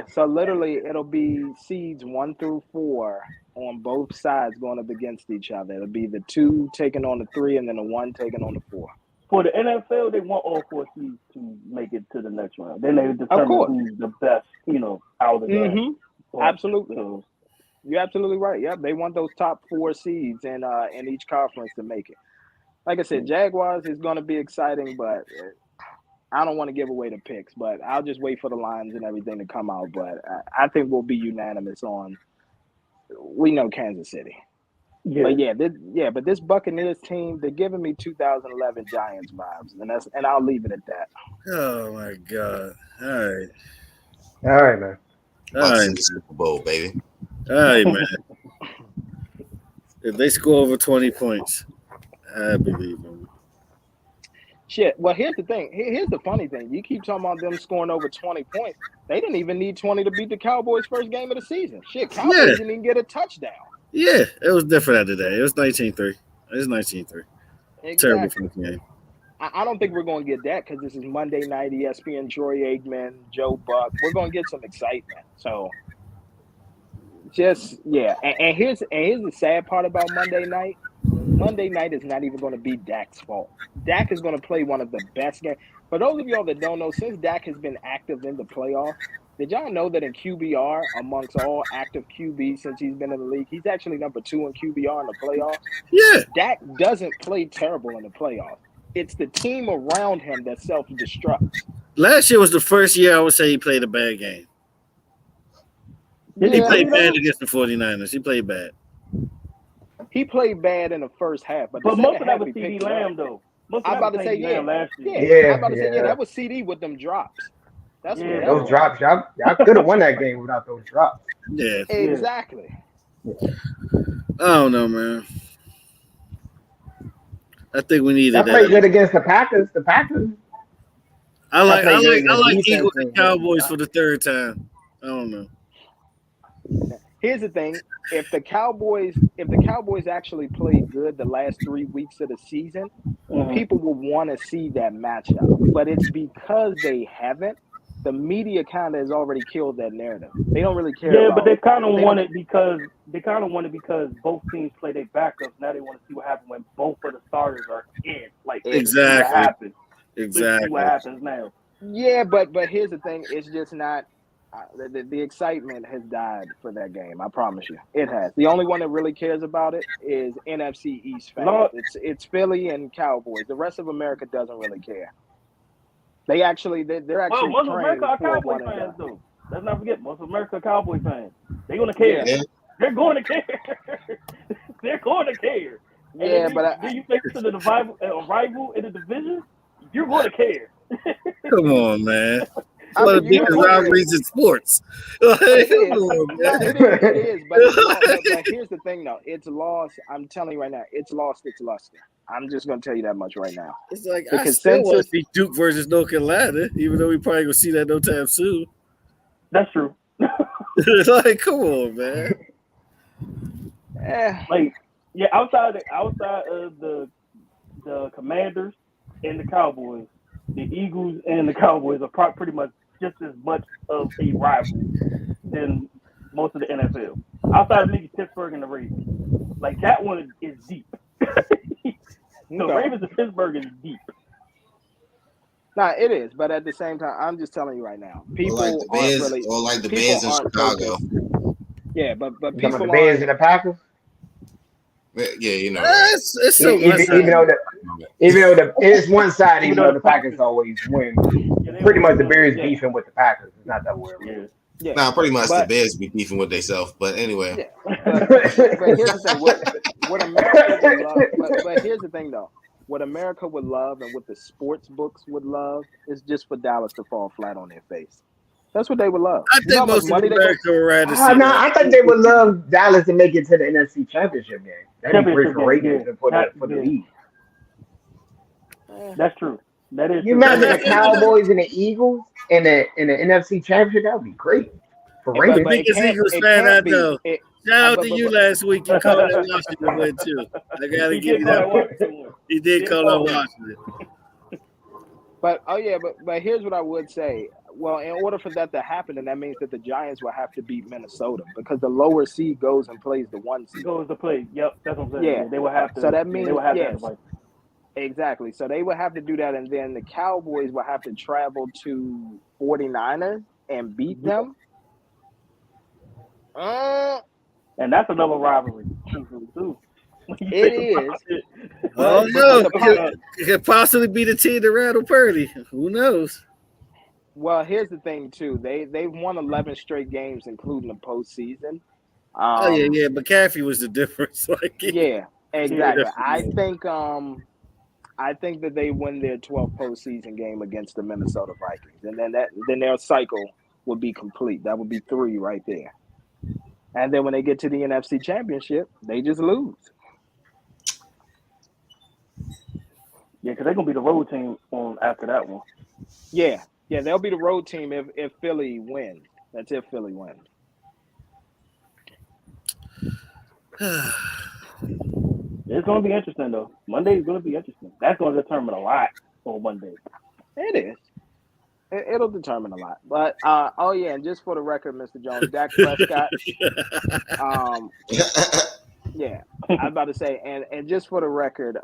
B: So literally it'll be seeds 1 through 4 on both sides going up against each other. It'll be the 2 taking on the 3 and then the 1 taking on the 4.
E: For the NFL, they want all 4 seeds to make it to the next round. Then they determine who's the best, out of that.
B: Absolutely. So, you're absolutely right. Yep, they want those top 4 seeds in each conference to make it. Like I said, Jaguars is going to be exciting, but I don't want to give away the picks. But I'll just wait for the lines and everything to come out. But I think we'll be unanimous on. We know Kansas City. Yeah. But but this Buccaneers team, they're giving me 2011 Giants vibes, and I'll leave it at that.
C: Oh my God! All
F: right, man.
D: Bucks in the Super Bowl, baby.
C: All right, man. If they score over 20 points. I believe him.
B: Shit. Well, here's the thing. Here's the funny thing. You keep talking about them scoring over 20 points. They didn't even need 20 to beat the Cowboys' first game of the season. Shit, Cowboys didn't even get a touchdown.
C: Yeah, it was different that day. It was 19-3. It was 19-3.
B: Exactly.
C: Terrible for the game.
B: I don't think we're going to get that because this is Monday night, ESPN, Troy Aikman, Joe Buck. We're going to get some excitement. So, And here's the sad part about Monday night. Monday night is not even going to be Dak's fault. Dak is going to play one of the best games. For those of y'all that don't know, since Dak has been active in the playoffs, did y'all know that in QBR, amongst all active QBs since he's been in the league, he's actually number 2 in QBR in the playoffs?
C: Yeah.
B: Dak doesn't play terrible in the playoffs. It's the team around him that self-destructs.
C: Last year was the first year I would say he played a bad game. He played bad against the 49ers. He played bad.
B: He played bad in the first half, but
E: most of that was CD Lamb, though.
B: I'm about to say,
E: last
B: year. I'm about to say, that was CD with them drops. That's what
F: those drops. Y'all could have won that game without those drops.
C: Yeah,
B: exactly.
C: I don't know, man. I think we needed that.
F: I played good against the Packers. The Packers.
C: I like Eagles and Cowboys for the 3rd time. I don't know.
B: Here's the thing: if the Cowboys actually played good the last 3 weeks of the season, people will want to see that matchup. But it's because they haven't. The media kind of has already killed that narrative. They don't really care.
E: Yeah, but they kind of want it because both teams play their backups. Now they want to see what happens when both of the starters are in. Like
C: exactly.
E: What happens.
C: Exactly.
E: See what happens now.
B: Yeah, but here's the thing: it's just not. The excitement has died for that game. I promise you, it has. The only one that really cares about it is NFC East fans. It's Philly and Cowboys. The rest of America doesn't really care. They're actually
E: most of America are Cowboy fans though. Let's not forget, most of America are Cowboy fans. They're gonna care. Yeah. They're going to care. They're going to care.
B: Yeah,
E: and then you face to the rival in the division, you're going to care.
C: Come on, man. One of the biggest rivalries in sports.
B: It is. But here's the thing, though. It's lost. I'm telling you right now, it's lost its luster. I'm just going to tell you that much right now.
C: It's like, I still want to see Duke versus North Carolina, even though we probably going to see that no time soon.
E: That's true.
C: Like, come on, man.
E: Like, yeah, outside of the Commanders and the Cowboys, the Eagles and the Cowboys are pretty much just as much of a rival than most of the NFL. Outside of maybe Pittsburgh and the Ravens. Like, that one is deep. The Ravens and Pittsburgh is deep.
B: Nah, it is, but at the same time, I'm just telling you right now, people
D: like the Bears, like the Bears in Chicago.
B: Yeah, but people
F: the Bears and the Packers.
D: Yeah, you know.
C: It's so
F: even though it's one side, even though the Packers always win. Pretty much the Bears beefing with the Packers. It's not that way.
B: Yeah.
D: Nah, pretty much the Bears be beefing with themselves. But anyway.
B: Yeah. But here's the thing. What America would love, but here's the thing, though. What America would love and what the sports books would love is just for Dallas to fall flat on their face. That's what they would love.
C: I think most of America would rather see
F: that. I think they would love Dallas to make it to the NFC Championship game. That'd be great for ratings and for the league.
E: That's true. That is.
F: You imagine the Cowboys and the Eagles in the NFC Championship? That would be great for ratings.
C: Biggest Eagles fan I know. Shout out to you last week. You called that Washington win too. I gotta give you that. He did call out Washington.
B: But here's what I would say. Well, in order for that to happen, then that means that the Giants will have to beat Minnesota because the lower seed goes and plays the 1 seed.
E: Goes to play. Yep, that's what I'm saying. Yeah, they will have to.
B: So that means
E: they will have to.
B: Exactly. So they would have to do that, and then the Cowboys will have to travel to 49ers and beat them.
E: And that's another rivalry, too.
B: It is.
C: Oh no! It could possibly be the team to rattle Purdy. Who knows?
B: Well, here's the thing too. They've won 11 straight games, including the postseason.
C: Yeah. McCaffrey was the difference.
B: Yeah, exactly. I think that they win their 12th postseason game against the Minnesota Vikings, and then their cycle would be complete. That would be 3 right there. And then when they get to the NFC Championship, they just lose.
E: Yeah, because they're gonna be the road team after that one.
B: Yeah, they'll be the road team if Philly wins. That's if Philly wins.
E: It's gonna be interesting though. Monday is gonna be interesting. That's gonna determine a lot on Monday.
B: It is. It'll determine a lot. But and just for the record, Mr. Jones, Dak Prescott. Yeah, I was about to say, and just for the record,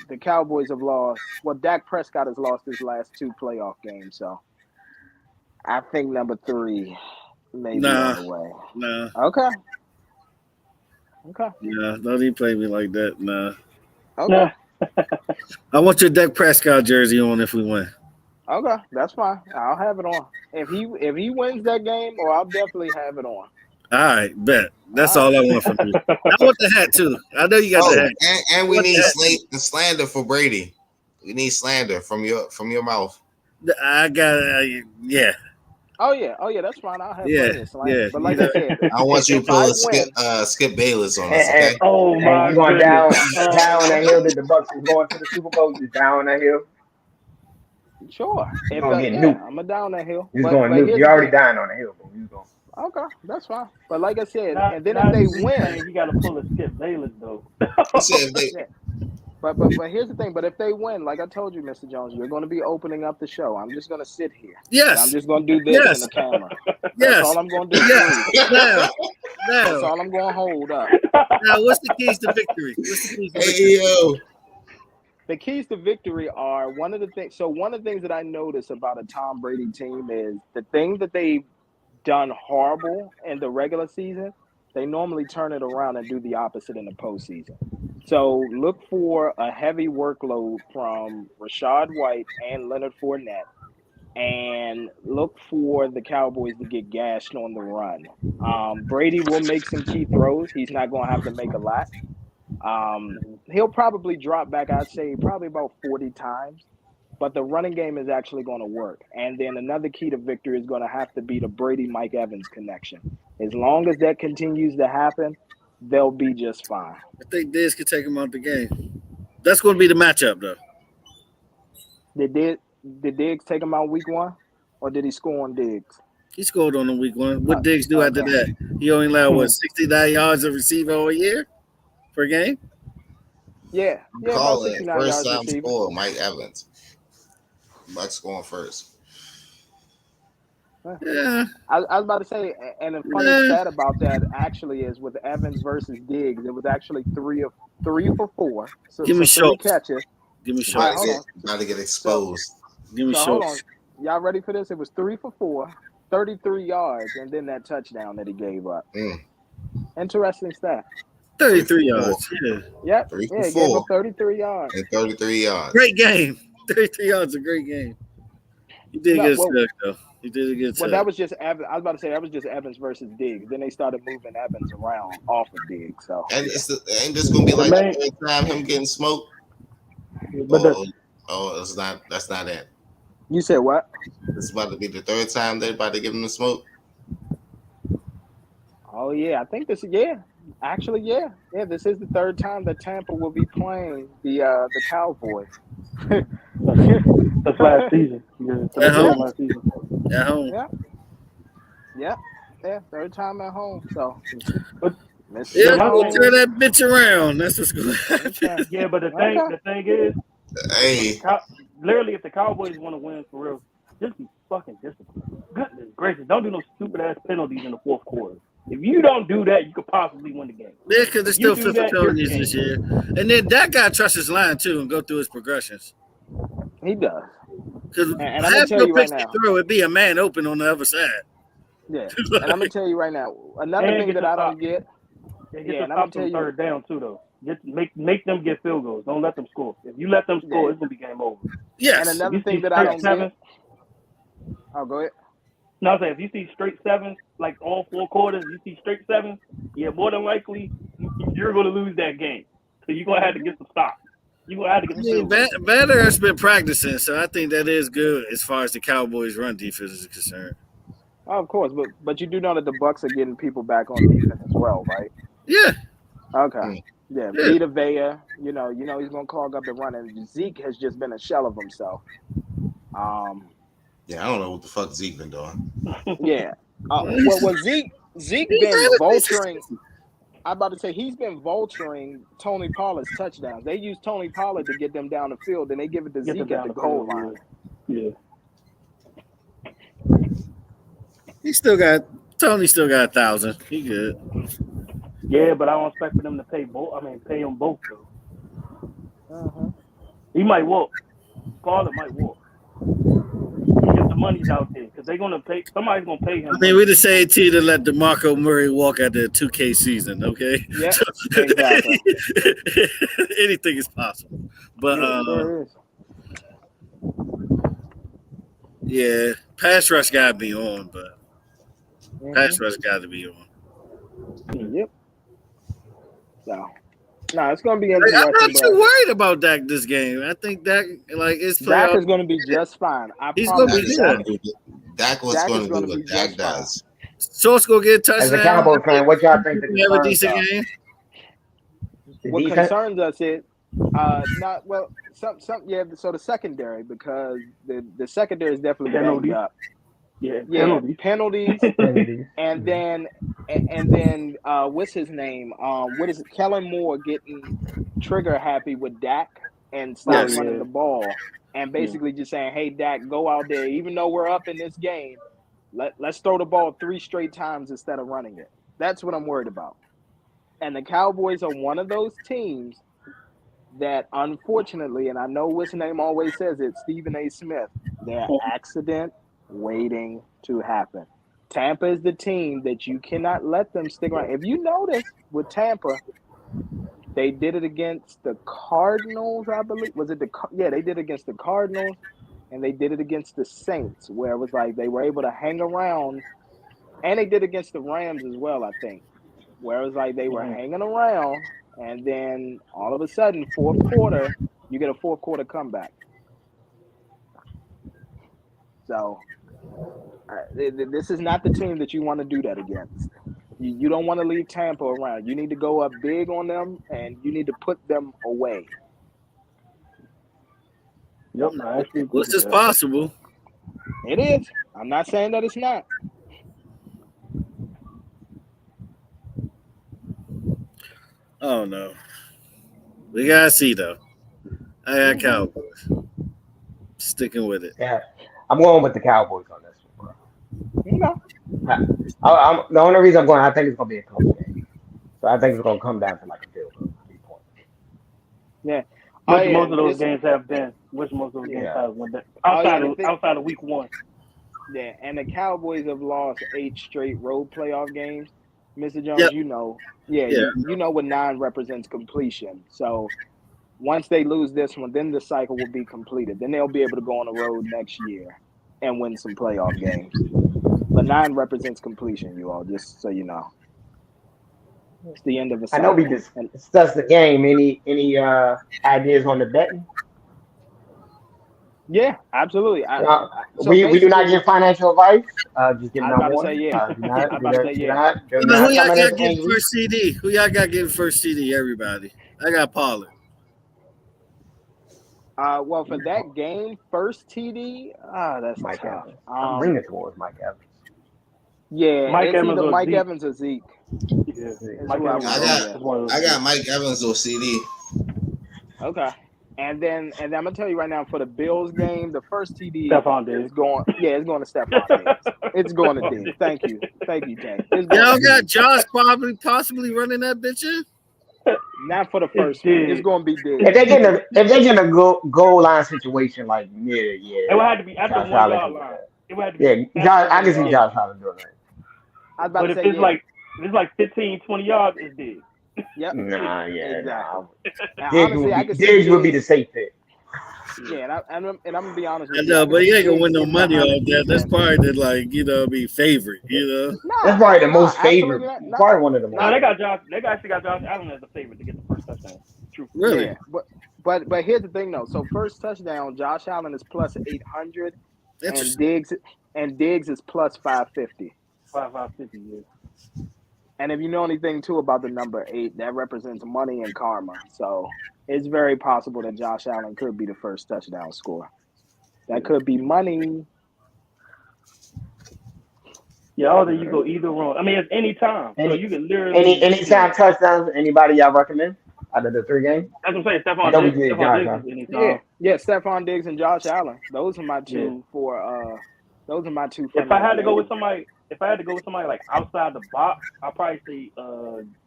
B: the Cowboys have lost. Well, Dak Prescott has lost his last 2 playoff games, so I think number 3 may be on the way.
C: Nah.
B: Okay.
C: Yeah, don't even play me like that. Nah.
B: Okay.
C: I want your Dak Prescott jersey on if we win.
B: Okay, that's fine. I'll have it on. If he wins that game, I'll definitely have it on.
C: All right, bet. That's all I want from you. I want the hat too. I know you got the hat.
D: And we need the slander for Brady. We need slander from your mouth.
C: I got yeah.
B: Oh yeah, that's fine. I'll have plenty of slander.
C: Yeah.
B: But like I said,
D: I want you to pull Skip Bayless on us, okay?
E: Oh my!
F: You going down that hill that the Bucks is going to the Super Bowl? You down that hill?
B: Sure.
F: I'm gonna get nuked.
B: I'm down that hill.
F: He's going nuke. You're already dying on the hill, but you going.
B: Okay, that's fine. But like I said,
E: Not,
B: and then if
E: not
B: they
E: Zeke
B: win,
E: saying you got to pull a Skip Bayless though.
D: He said if they,
B: yeah. But here's the thing. But if they win, like I told you, Mr. Jones, you're going to be opening up the show. I'm just going to sit here. And I'm
C: Yes.
B: just going to do this in
C: Yes.
B: the camera. That's
C: Yes.
B: all I'm going to do.
C: Yes. Now.
B: That's all I'm going to hold up.
C: Now, what's the keys to victory? What's the keys to victory?
D: hey yo,
B: The keys to victory are one of the things. So one of the things that I notice about a Tom Brady team is the thing that they've done horrible in the regular season, they normally turn it around and do the opposite in the postseason. So look for a heavy workload from Rashad White and Leonard Fournette, and look for the Cowboys to get gashed on the run. Brady will make some key throws. He's not going to have to make a lot. He'll probably drop back, I'd say, probably about 40 times. But the running game is actually going to work. And then another key to victory is going to have to be the Brady-Mike Evans connection. As long as that continues to happen, they'll be just fine.
C: I think Diggs could take him out the game. That's going to be the matchup, though.
B: Did Diggs take him out week 1? Or did he score on Diggs?
C: He scored on the week 1. What Diggs do after that? He only allowed, 69 yards of receiver all year per game?
B: Yeah,
D: call
B: about
D: it
B: 69
D: first
B: yards
D: time
B: receiving.
D: score, Mike Evans. Bucks going first.
C: Yeah.
B: I was about to say, and the funny stat about that actually is with Evans versus Diggs, it was actually 3 for 4. So,
C: Give me
B: 3 catches.
C: Give me
B: All right,
C: Schultz.
B: hold on.
D: About to get exposed.
C: Give me
B: So hold on.
C: Schultz.
B: Y'all ready for this? It was 3 for 4, 33 yards, and then that touchdown that he gave up. Interesting stat.
C: 33 yards. Yeah.
B: Yep.
D: 3 for
B: Yeah, he
D: 4.
B: gave up 33 yards.
D: And 33 yards.
C: Great game. 33 yards, a great game. He did get stuck, though. He did get stuck.
B: Well, that was just Evans. I was about to say that was just Evans versus Diggs. Then they started moving Evans around off of Diggs. So
D: And ain't this gonna be like the third time him getting smoked?
E: But
D: it's not. That's not it.
B: You said what?
D: It's about to be the third time they're about to give him the smoke.
B: Oh yeah, I think this. Yeah, actually, yeah. This is the third time that Tampa will be playing the Cowboys.
E: that's last season.
C: At home.
E: Last season.
C: At home.
B: Yeah. Third time at home. So,
E: but
C: yeah, we'll turn that bitch around. That's what's going to happen.
E: Yeah, but the thing is,
D: hey,
E: literally, if the Cowboys want to win for real, just be fucking disciplined. Goodness gracious, don't do no stupid ass penalties in the fourth quarter. If you don't do that, you could possibly win the game.
C: Yeah, because there's still 50 penalties this year. And then that guy trusts his line, too, and go through his progressions.
B: He does.
C: Because
B: I'm going to tell you right now.
C: It'd be a man open on the other side.
B: Yeah, and I'm going to tell you right now. Another thing that I don't get.
E: Yeah, and I'm going to tell you. Third down, too, though. Make them get field goals. Don't let them score. If you let them score, it's going to be game over.
B: Yes. And another thing that I don't get. Oh, go ahead.
E: No, I'm saying if you see straight sevens, like all 4 quarters, you see straight sevens, yeah, more than likely you're going to lose that game. So you're going to have to get some stops. You're going to have to get some
C: Banner has been practicing, so I think that is good as far as the Cowboys' run defense is concerned.
B: Oh, of course, but you do know that the Bucks are getting people back on defense as well, right?
C: Yeah.
B: Okay. Yeah, Vita Vea, you know he's going to clog up the run, and Zeke has just been a shell of himself.
D: Yeah, I don't know what the fuck Zeke been doing.
B: Yeah. Well, Zeke been vulturing. I'm about to say he's been vulturing Tony Pollard's touchdowns. They use Tony Pollard to get them down the field, and they give it to Zeke at the goal line.
E: Yeah.
C: Tony still got 1,000. He good.
E: Yeah, but I don't expect for them to pay both. I mean, pay them both though. He might walk. Pollard might walk. If the money's out there, because they're gonna pay. Somebody's gonna pay him.
C: I mean, we the same team to let DeMarco Murray walk at the 2K season, okay?
B: Yeah, exactly.
C: Anything is possible, but yeah, pass rush gotta be on, but pass rush gotta be on.
B: Yep. No, it's gonna be interesting.
C: I'm not too worried about Dak this game. I think Dak,
B: Dak is gonna be just fine.
C: He's gonna be good.
D: Dak was going to do what Dak does.
C: Short's gonna get a touchdown.
F: As a Cowboys fan, what y'all think?
C: Have a decent game.
B: What concerns us is not well. Some yeah. So the secondary, because the secondary is definitely banged up. penalties. And then what's his name? What is it? Kellen Moore getting trigger happy with Dak and stop running the ball and basically just saying, "Hey Dak, go out there. Even though we're up in this game, let's throw the ball 3 straight times instead of running it." That's what I'm worried about. And the Cowboys are one of those teams that, unfortunately, and I know what's name always says it, Stephen A. Smith, they're accident waiting to happen. Tampa is the team that you cannot let them stick around. If you notice with Tampa, they did it against the Cardinals, I believe. Was it they did it against the Cardinals, and they did it against the Saints, where it was like they were able to hang around, and they did it against the Rams as well, I think, where it was like they were hanging around, and then all of a sudden, fourth quarter, you get a fourth quarter comeback. So this is not the team that you want to do that against. You don't want to leave Tampa around. You need to go up big on them, and you need to put them away.
E: Yep,
C: which is possible.
B: It is. I'm not saying that it's not.
C: Oh no, we gotta see though. I got Cowboys. Sticking with it.
F: Yeah, I'm going with the Cowboys on this one, bro.
B: Okay.
F: The only reason I'm going, I think it's gonna be a close game. So I think it's gonna come down to like a field goal, 3 points.
B: Yeah.
E: Which most of those games have been. Outside of week 1.
B: Yeah, and the Cowboys have lost 8 straight road playoff games. Mr. Jones, you know. You know what 9 represents completion. So once they lose this one, then the cycle will be completed. Then they'll be able to go on the road next year and win some playoff games. But 9 represents completion, you all, just so you know. It's the end of the cycle.
F: I know we discussed the game. Any ideas on the betting?
B: Yeah, absolutely.
F: We do not give financial advice. Just give
B: I'm about to say yeah.
C: Who y'all got getting first CD? Who y'all got getting first CD? Everybody. I got Pollard.
B: Well, for that game, first TD, that's
F: Mike
B: tough.
F: Evans. I'm leaning towards Mike Evans.
B: Yeah, Mike Evans either Mike Evans or Zeke.
E: Yeah,
D: I got Mike Evans or CD.
B: Okay. And then I'm gonna tell you right now, for the Bills game, the first TD is going. Yeah, it's going to Stephon Diggs. It's going to Diggs. Thank you, Jay.
C: Y'all got Josh possibly running that bitch in.
B: Not for the first one. It's going to be Diggs.
F: If they get a goal line situation like near,
E: it would have to be at the 1 yard line. It would have to be.
F: Josh, I can see Josh Allen doing that.
B: I was about to say,
E: if it's like 15, 20 yards, it's Diggs.
B: Yep.
F: Exactly. Diggs would be the safe pick.
B: Yeah, and I'm gonna be honest with
C: you. I know, but he ain't gonna win no money on that. That's probably the be favorite.
F: That's probably the most favorite. Probably one of the most.
E: No, they actually got Josh Allen as the favorite to get the first touchdown. True.
C: Really?
B: Yeah, but here's the thing though. So first touchdown, Josh Allen is plus 800, and Diggs is plus 550.
E: 550, yeah.
B: And if you know anything too about the number 8, that represents money and karma. So it's very possible that Josh Allen could be the first touchdown scorer. That could be money.
E: Yeah, you go either one. I mean, it's any time. So you can literally
F: anytime touchdowns. Anybody y'all recommend out of the 3 games?
E: That's what I'm saying. Stephon Diggs.
B: Yeah, Stephon Diggs and Josh Allen. Those are my two for. Those are my two.
E: If I had to go with somebody like outside the box, I'll probably say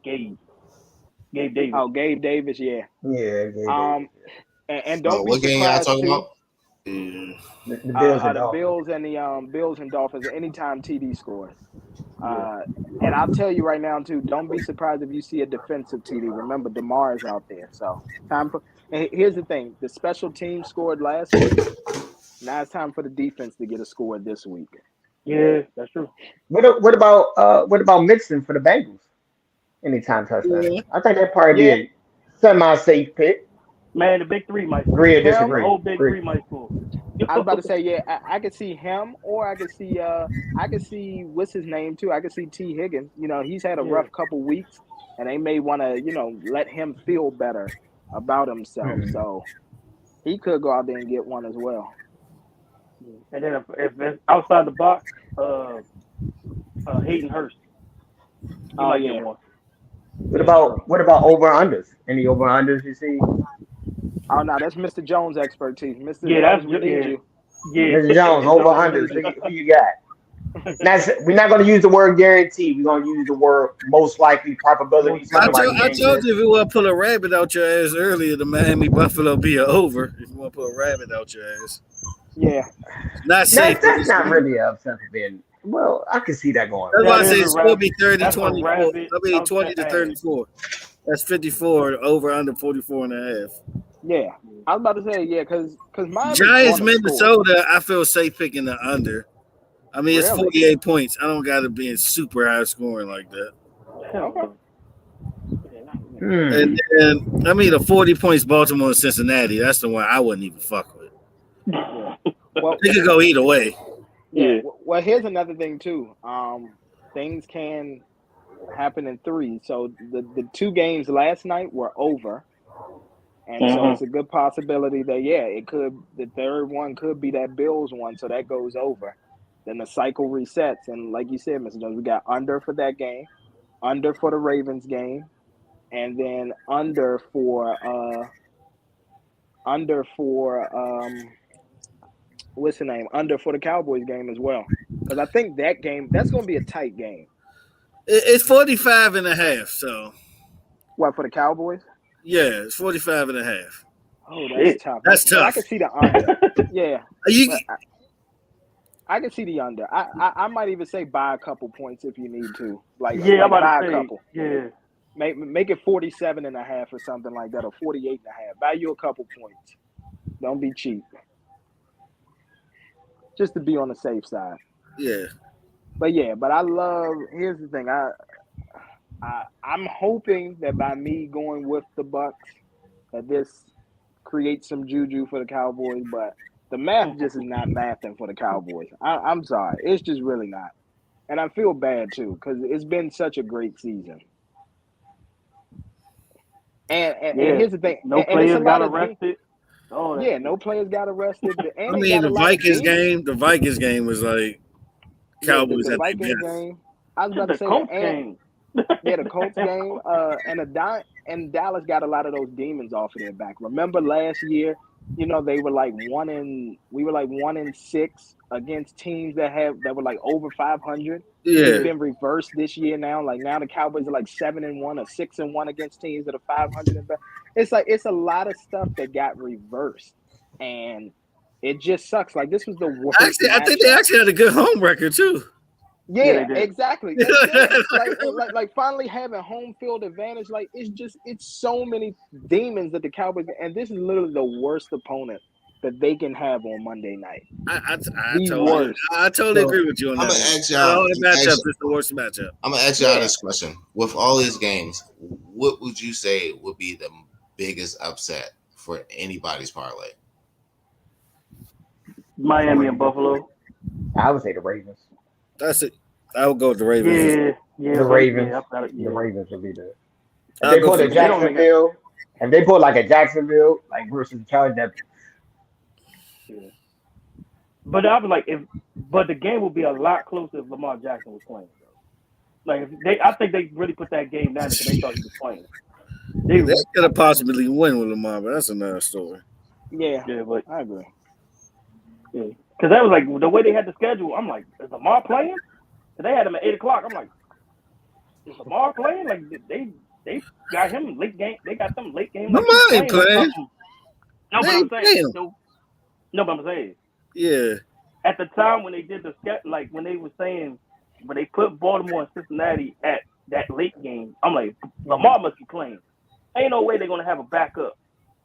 E: Gabe Davis.
B: Oh, Gabe Davis, yeah.
F: Yeah, Gabe Davis.
B: And don't be
D: what game y'all talking about?
F: The
B: Bills and Dolphins. Anytime TD scores. And I'll tell you right now too. Don't be surprised if you see a defensive TD. Remember, DeMar is out there, so time for. And here's the thing: the special team scored last week. Now it's time for the defense to get a score this week.
E: Yeah, that's true.
F: What about Mixon for the Bengals? Anytime touchdown. Yeah. I think that probably be a semi-safe pick.
E: Man, the big 3 might score.
F: Agree or disagree?
E: The old big 3 might score.
B: I was about to say, I could see him, or I could see what's his name too. I could see T. Higgins. He's had a rough couple weeks, and they may want to, let him feel better about himself. Mm-hmm. So he could go out there and get one as well.
E: And then if it's outside the box, Hayden Hurst. He might get one.
F: What about over unders? Any over unders you see?
B: Oh no, that's Mr. Jones' expertise. Mr.
E: Yeah,
B: Jones, we need you.
E: Yeah.
F: Mr. Jones, over unders. Who you got? We're not going to use the word guarantee. We're going to use the word most likely probability.
C: I told you if you want to pull a rabbit out your ass earlier, the Miami Buffalo be a over. If you want to pull a rabbit out your ass.
B: Yeah.
C: Not safe.
F: That's not really upset for being. Well, I can see that going.
C: That's why I say it's going to be 30, 24. I mean, 20
E: to
C: to 34. That's 54 over under 44 and a half.
B: Yeah. I was about to say, because
C: Giants, Minnesota, I feel safe picking the under. I mean, it's 48 points. I don't got to be in super high scoring like that.
B: Okay.
C: And then, I mean, the 40 points Baltimore and Cincinnati, that's the one I wouldn't even fuck with.
B: Well,
C: it could go either way.
B: Yeah. Well, here's another thing, too. Things can happen in threes. So the two games last night were over. And so it's a good possibility that, the third one could be that Bills one. So that goes over. Then the cycle resets. And like you said, Mr. Jones, we got under for that game, under for the Ravens game, and then under for what's the name? Under for the Cowboys game as well. Because I think that game, that's going to be a tight game.
C: It's 45 and a half, so.
B: What, for the Cowboys?
C: Yeah, it's 45 and a half.
B: Oh, that's tough.
C: That's tough.
B: I can see the under. Yeah. I can see the under. I might even say buy a couple points if you need to. Like,
E: I'm about
B: buy
E: to
B: a
E: say,
B: couple.
E: Yeah.
B: Make it 47 and a half or something like that, or 48 and a half. Buy you a couple points. Don't be cheap. Just to be on the safe side.
C: Yeah.
B: But here's the thing. I'm hoping that by me going with the Bucks, that this creates some juju for the Cowboys, but the math just is not mathing for the Cowboys. I'm sorry. It's just really not. And I feel bad, too, because it's been such a great season. And here's the thing.
E: No players got arrested.
B: No players got arrested.
C: I mean, the Vikings game was like Cowboys
B: the Vikings game. I was about to say
E: Colts game.
B: The Colts game. And Dallas got a lot of those demons off of their back. Remember last year, they were like 1-6 against teams that were like over 500.
C: Yeah.
B: It's been reversed this year now. Like now the Cowboys are like 7-1 or 6-1 against teams that are 500. It's like it's a lot of stuff that got reversed, and it just sucks. Like this was the worst.
C: Actually, I think they actually had a good home record too.
B: Yeah, exactly. like finally having home field advantage. Like it's so many demons that the Cowboys, and this is literally the worst opponent that they can have on Monday night.
C: I totally agree with you on that.
D: I'm gonna ask y'all.
C: Matchup is the worst matchup.
D: I'm gonna ask y'all this question: with all these games, what would you say would be the biggest upset for anybody's parlay?
E: Miami and Buffalo.
F: I would say the Ravens.
C: That's it. I would go with the Ravens.
F: Yeah, the Ravens. The Ravens would be there. If they put a Jacksonville, if they put like a Jacksonville, like versus Chargers, that.
E: Yeah. But I was like, but the game would be a lot closer if Lamar Jackson was playing. Like I think they really put that game down because they thought he was playing.
C: They could have possibly win with Lamar, but that's another story.
B: Yeah,
E: but
B: I agree.
E: Yeah, because that was like the way they had the schedule. I'm like, is Lamar playing? They had him at 8:00. I'm like, is Lamar playing? Like they got him late game. They got them late game.
C: Lamar ain't playing.
E: No, but I'm saying. No, but I'm saying.
C: Yeah.
E: At the time when they did the sketch, like when they were saying, when they put Baltimore and Cincinnati at that late game, I'm like, Lamar must be playing. Ain't no way they're gonna have a backup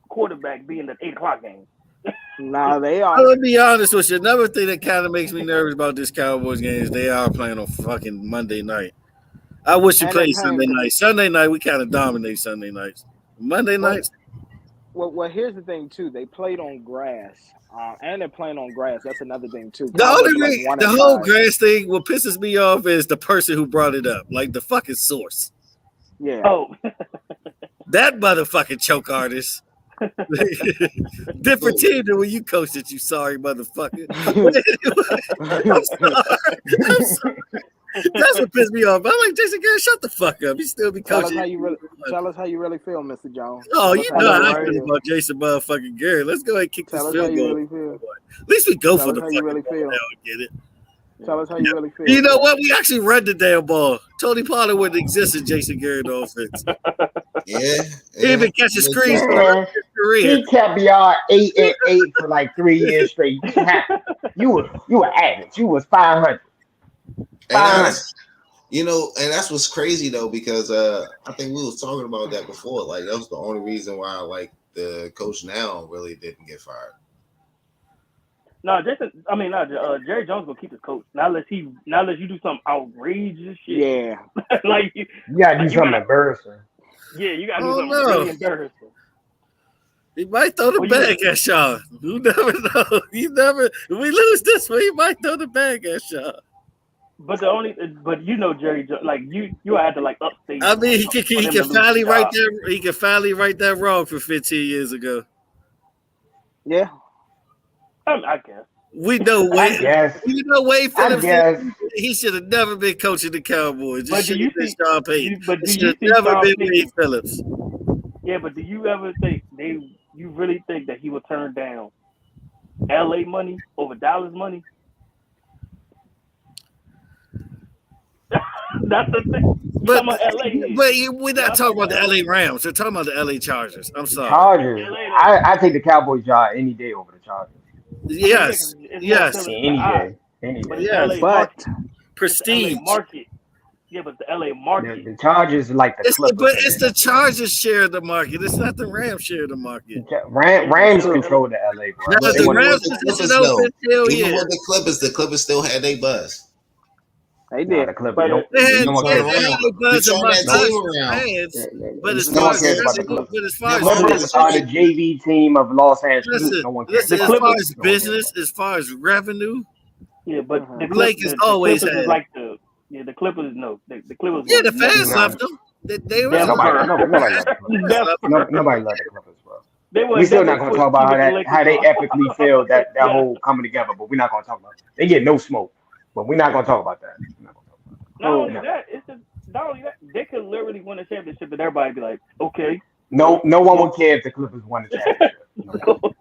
E: quarterback being the 8:00 game.
B: Nah, they are.
C: I'm gonna be honest with you. Another thing that kind of makes me nervous about this Cowboys game is they are playing on fucking Monday night. I wish you played Sunday night. Sunday night, we kind of dominate Sunday nights. Monday nights.
B: Well, here's the thing too. They played on grass, and they're playing on grass. That's another thing too.
C: The whole grass thing. What pisses me off is the person who brought it up, like the fucking source.
B: Yeah.
E: Oh,
C: that motherfucking choke artist. Different team than when you coached it, you sorry motherfucker. I'm sorry. That's what pissed me off. I'm like, Jason Garrett, shut the fuck up. You still be coaching.
B: Tell us how you really feel, Mr. Jones.
C: Oh, you know how I feel about Jason motherfucking Garrett. Let's go ahead and kick this field goal. At least we go for the fucking ball now and get it.
B: Tell us how you really feel.
C: You know what? We actually run the damn ball. Tony Pollard wouldn't exist in Jason Garrett offense.
D: Yeah.
C: He even catches screens for the rest of his career.
F: He kept y'all 8-8 for like 3 years straight. You were average. You was 500.
D: And that's what's crazy though, because I think we was talking about that before. Like that was the only reason why like the coach now really didn't get fired.
E: No, Jerry Jones gonna keep his coach. Not unless you do some outrageous shit.
B: Yeah.
E: Like
F: you gotta do something embarrassing.
E: Yeah, you gotta do something really embarrassing.
C: He might throw the bag at Shaw. You never know. If we lose this one, he might throw the bag at Shaw.
E: But Jerry Jones, like you had to like upstate.
C: I mean, he can finally write that. He can finally right that wrong for 15 years ago.
B: Yeah.
E: I guess.
C: We know Wade. We know Wade Phillips. He should have never been coaching the Cowboys. It should have been Sean Payton. It should have never been Wade Phillips.
E: Yeah, but do you ever think you really think that he would turn down LA money over Dallas money? That's the thing.
C: But we're not talking about the LA Rams. We're talking about the LA Chargers. I'm sorry.
F: Chargers. I take the Cowboys job any day over the Chargers.
C: Yes.
F: Any day.
C: Yes.
F: But
C: prestige
E: market. Yeah, but the LA market.
F: The Chargers like the Clippers.
C: But it's the Chargers share of the market. It's not the Rams share of the market.
F: Rams control the LA.
C: Bro. The Rams position open still,
D: even with the Clippers still had their buzz.
B: They did.
F: The Clippers.
C: But as far as
F: the JV team of Los Angeles, no one cares.
C: As far as business, as far as revenue,
E: yeah, but the
C: Lakers always had.
E: The Clippers, no. The Clippers.
C: Yeah, the fans loved them. They were
F: nobody loved the Clippers, bro. We're still not going to talk about how they epically failed that whole coming together, but we're not going to talk about it. They get no smoke, but we're not going to talk about that.
E: Not only that, they could literally win a championship and everybody be like, okay.
F: No one would care if the Clippers won the championship.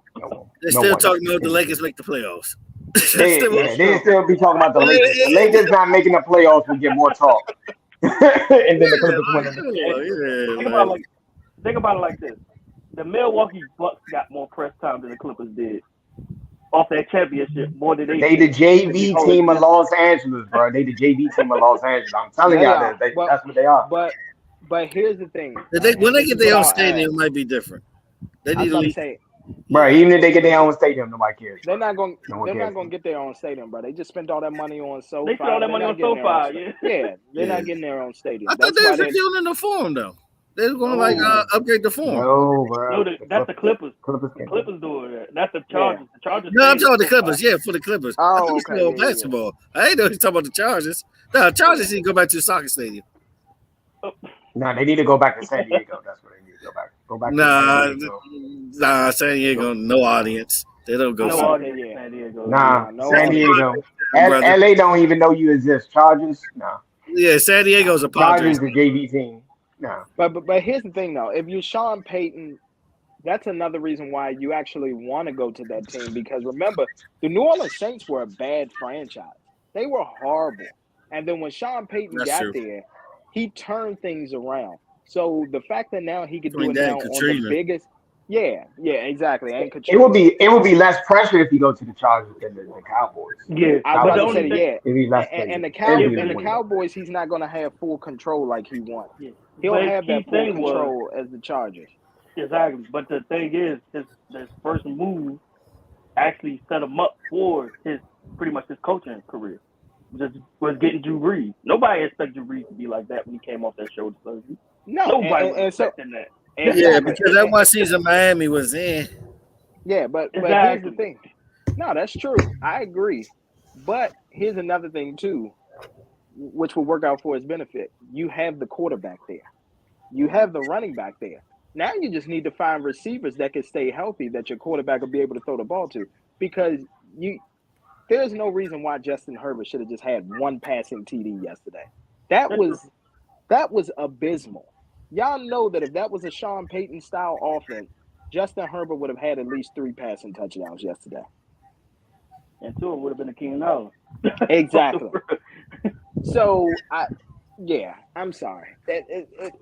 C: They're still talking about the Lakers make the playoffs.
F: They still be talking about the Lakers. The Lakers not making the playoffs will get more talk. And then the Clippers winning.
E: Think about it like this. The Milwaukee Bucks got more press time than the Clippers did. Off that championship more than
F: they the JV team of Los Angeles, bro. They the JV team of Los Angeles. I'm telling y'all that's what they are.
B: But here's the thing.
C: When they get their own stadium, it might be different. They need to
B: say,
F: bro. Even if they get their own stadium, nobody cares.
B: They're not going to get their own stadium, bro. They just spent all that money on SoFi.
E: They spent all that money on SoFi.
B: Yeah, they're not getting their own stadium.
C: I thought they were rebuilding the Forum though. They're going to upgrade the Forum.
F: No, bro.
E: No, that's the Clippers. The Clippers doing that. That's the Chargers.
B: Yeah.
E: The Chargers.
C: No, I'm talking about the Clippers. Yeah, for the Clippers.
B: Oh,
C: I thought he was basketball. I didn't know he's talking about the Chargers. No, Chargers need to go back to the soccer stadium.
F: No, they need to go back to San Diego. That's where they need to go back. Go back to San Diego.
C: San Diego, no audience. They don't go.
E: No audience in San Diego.
F: San Diego. LA don't even know you exist. Chargers, no.
C: Yeah, San Diego's a
F: Chargers, the JV team. No.
B: But here's the thing though. If you're Sean Payton, that's another reason why you actually want to go to that team, because remember, the New Orleans Saints were a bad franchise. They were horrible. And then when Sean Payton got there, he turned things around. So the fact that now he could do it now on the biggest, yeah, exactly. And
F: it would be less pressure if you go to the Chargers than the Cowboys.
B: Yeah, I was about to say
F: it'd be less
B: and the Cowboys, he's not going to have full control like he wants. Yeah. He'll have that full control as the Chargers.
E: Exactly, but the thing is, his first move actually set him up for pretty much his coaching career. Just was getting Drew Brees. Nobody expected Drew Brees to be like that when he came off that shoulder surgery.
B: No,
E: nobody was expecting that.
C: Yeah, because that one season Miami was in.
B: Yeah, but here's the thing. No, that's true. I agree. But here's another thing too, which will work out for his benefit. You have the quarterback there. You have the running back there. Now you just need to find receivers that can stay healthy, that your quarterback will be able to throw the ball to. Because there's no reason why Justin Herbert should have just had one passing TD yesterday. That was abysmal. Y'all know that if that was a Sean Payton style offense, Justin Herbert would have had at least 3 passing touchdowns yesterday.
E: And 2 would have been a King Allen.
B: Exactly. So I'm sorry.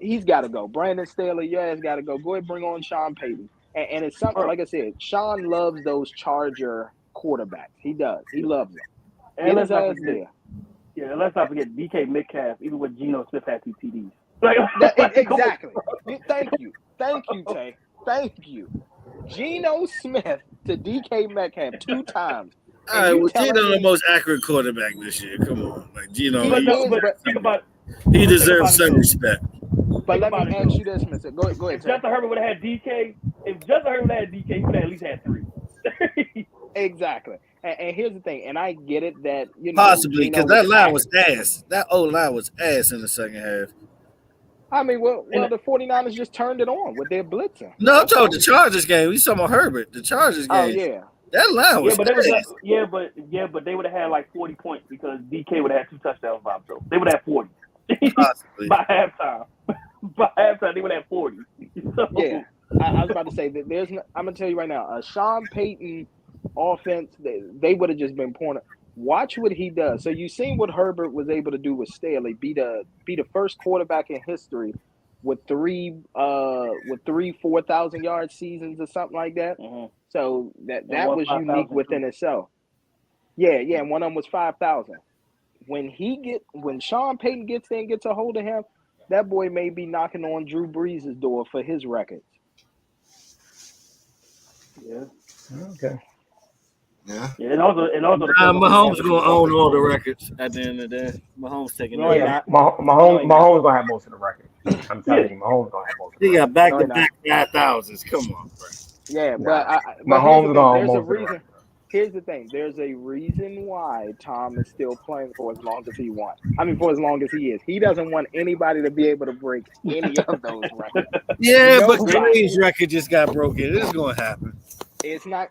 B: He's got to go. Brandon Staley, your ass got to go. Go ahead, bring on Sean Payton. And it's something, like I said, Sean loves those Charger quarterbacks. He does. He loves them.
E: And let's not forget, let's not forget DK Metcalf, even with Geno Smith had 2 TDs.
B: Exactly. Thank you, Tay. Thank you. Geno Smith to DK Metcalf 2 times.
C: All right, well, Geno the most accurate quarterback this year. Come on, like Geno, he deserves some respect.
B: But let me ask you this, Mister. Go ahead.
E: If Justin Herbert would have had DK, he would have at least had 3.
B: Exactly. And here's the thing, and I get it that
C: possibly because that line was ass. That old line was ass in the second half.
B: I mean, well, the 49ers just turned it on with their blitzing.
C: No, I'm talking the Chargers game. We talking about Herbert. The Chargers game.
B: Oh yeah.
C: That line was
E: but they would have had like 40 points because DK would have had 2 touchdowns by himself. They would have 40 by halftime. By halftime, they would have 40. So.
B: Yeah, I was about to say that I'm gonna tell you right now, a Sean Payton offense, they would have just been pouring. Watch what he does. So you seen what Herbert was able to do with Staley, be the first quarterback in history with 3 4,000-yard seasons or something like that.
E: Mm-hmm.
B: So that was unique within itself. Yeah, and one of them was 5,000. When Sean Payton gets there and gets a hold of him, that boy may be knocking on Drew Brees' door for his records.
E: Yeah.
F: Okay.
D: Yeah.
E: And also
C: Mahomes gonna own all the records at the end of the day. Mahomes taking
F: Mahomes gonna have most of the records. I'm telling you, Mahomes gonna have most of the records.
C: He got back-to-back 5,000s. Come on, bro.
B: Yeah, but
F: Mahomes gonna have most of the records.
B: Here's the thing. There's a reason why Tom is still playing for as long as he wants. I mean, for as long as he is. He doesn't want anybody to be able to break any of those records.
C: Yeah, but Brady's record just got broken. This is going to happen.
B: It's not.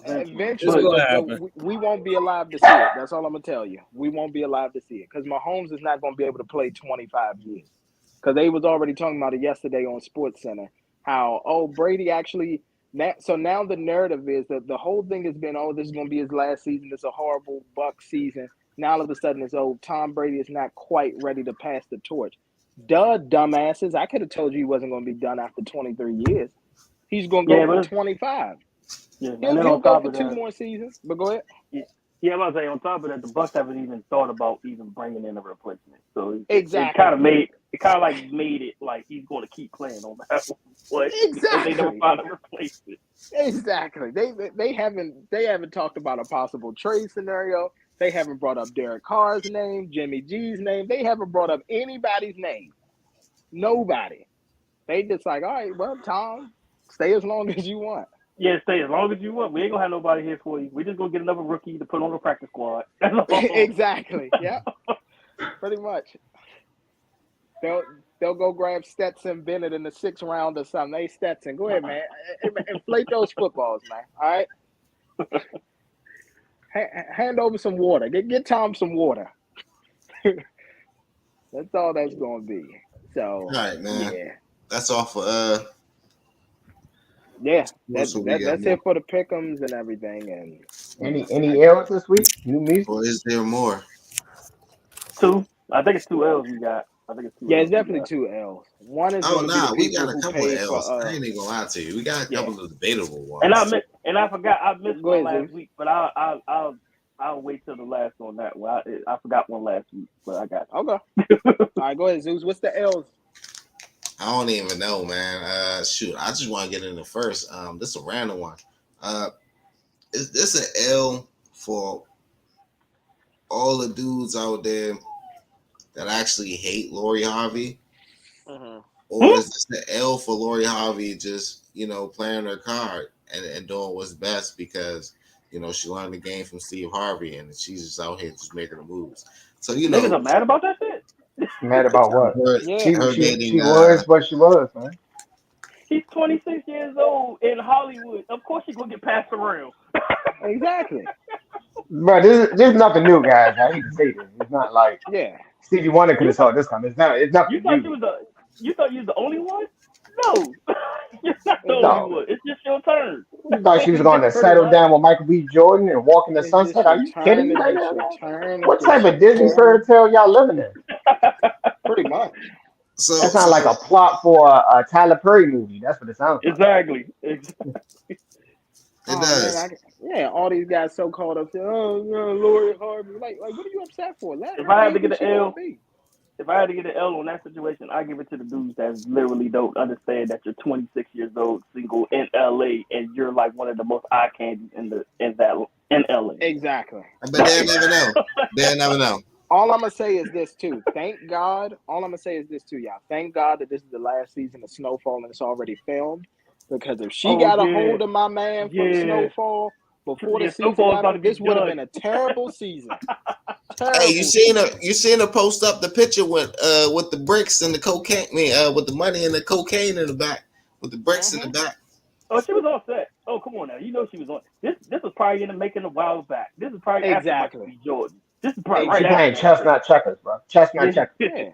E: Eventually.
B: We won't be alive to see it. That's all I'm going to tell you. We won't be alive to see it because Mahomes is not going to be able to play 25 years. Because they was already talking about it yesterday on SportsCenter, how, Brady actually – now the narrative is that the whole thing has been, this is going to be his last season. It's a horrible Bucs season. Now all of a sudden it's, Tom Brady is not quite ready to pass the torch. Duh, dumbasses. I could have told you he wasn't going to be done after 23 years. He's going to go for 25.
E: Yeah,
B: he'll go for 2 more seasons. But go ahead.
E: Yeah, I was saying on top of that, the Bucs haven't even thought about even bringing in a replacement. So
B: exactly,
E: it kind of made it like he's going to keep playing on that one. But
B: exactly,
E: they don't find a replacement.
B: Exactly. They haven't talked about a possible trade scenario. They haven't brought up Derek Carr's name, Jimmy G's name. They haven't brought up anybody's name. Nobody. They just like, all right, well, Tom, stay as long as you want.
E: Yeah, stay as long as you want. We ain't gonna have nobody here for you. We just gonna get another rookie to put on the practice squad.
B: Exactly. Yeah. Pretty much. They'll go grab Stetson Bennett in the 6th round or something. Hey, Stetson, go ahead, man. Inflate those footballs, man. All right. Hand over some water. Get Tom some water. That's all that's gonna be. So. All
D: right, man.
B: Yeah.
D: That's all for
B: Yeah, that's it for the pick'ems and everything. And
F: any L's this week? You missed?
D: Or is there more?
E: 2. I think it's 2 L's you got. I think it's 2.
B: Yeah, it's definitely 2 L's. One is
D: we got a couple of L's. I ain't even gonna lie to you. We got a couple of debatable ones.
E: And I forgot I missed one last week, but I'll wait till the last on that one. I forgot one last week, but I got you.
B: Okay. All right, go ahead, Zeus. What's the L's?
D: I don't even know, man. Shoot, I just want to get in the first. This is a random one. Is this an L for all the dudes out there that actually hate Lori Harvey?
B: Mm-hmm.
D: Or is this an L for Lori Harvey just, playing her card and doing what's best because, she learned the game from Steve Harvey and she's just out here just making the moves. So,
E: Niggas are mad about that shit?
F: Mad about what?
B: Yeah.
F: She was what she was, man.
E: He's 26 years old in Hollywood. Of course, she's gonna get passed around.
B: Exactly.
F: But this is nothing new, guys. I hate to say this. It's not like
B: Yeah.
F: Stevie Wonder could
E: You
F: have saw it this time. It's
E: you
F: nothing
E: thought she
F: new.
E: was you thought you was the only one? No, you're not the only
F: No.
E: one. It's just your turn.
F: You thought she was going to settle down with Michael B. Jordan and walk in the
B: It's just
F: sunset?
B: your
F: Are you
B: turn.
F: kidding me
B: It's
F: right
B: just
F: now,
B: your
F: man?
B: turn. It's
F: What
B: just
F: type
B: your
F: of Disney fairy
B: turn.
F: tale y'all living in?
B: Pretty much.
F: That sounds like a plot for a Tyler Perry movie. That's what it sounds like.
E: Exactly.
B: Oh
D: does.
B: man, all these guys so caught up saying, "Oh, no, Lori Harvey." Like, what are you upset for? Let
E: If
B: her
E: I had
B: be
E: to get
B: who
E: an
B: she gonna
E: L,
B: be.
E: if I had to get an L on that situation, I give it to the dudes that literally don't understand that you're 26 years old, single in LA, and you're like one of the most eye candies in LA.
B: Exactly.
D: But they'll never know. They'll never know.
B: All I'm gonna say is this too. Thank God. All I'm gonna say is this too, y'all. Thank God that this is the last season of Snowfall and it's already filmed. Because if she got a hold of my man from Snowfall before the season got over, this would have been a terrible season.
D: Hey, you seen her post up the picture with the bricks and the cocaine, with the money and the cocaine in the back, with the bricks in the back.
E: Oh, she was all set. Oh, come on now. You know she was on. This was probably in the making a while back. This is probably after Michael B. Jordan. This is probably right
F: She
E: after.
F: playing chestnut checkers, bro. Chestnut checkers.
B: Yeah,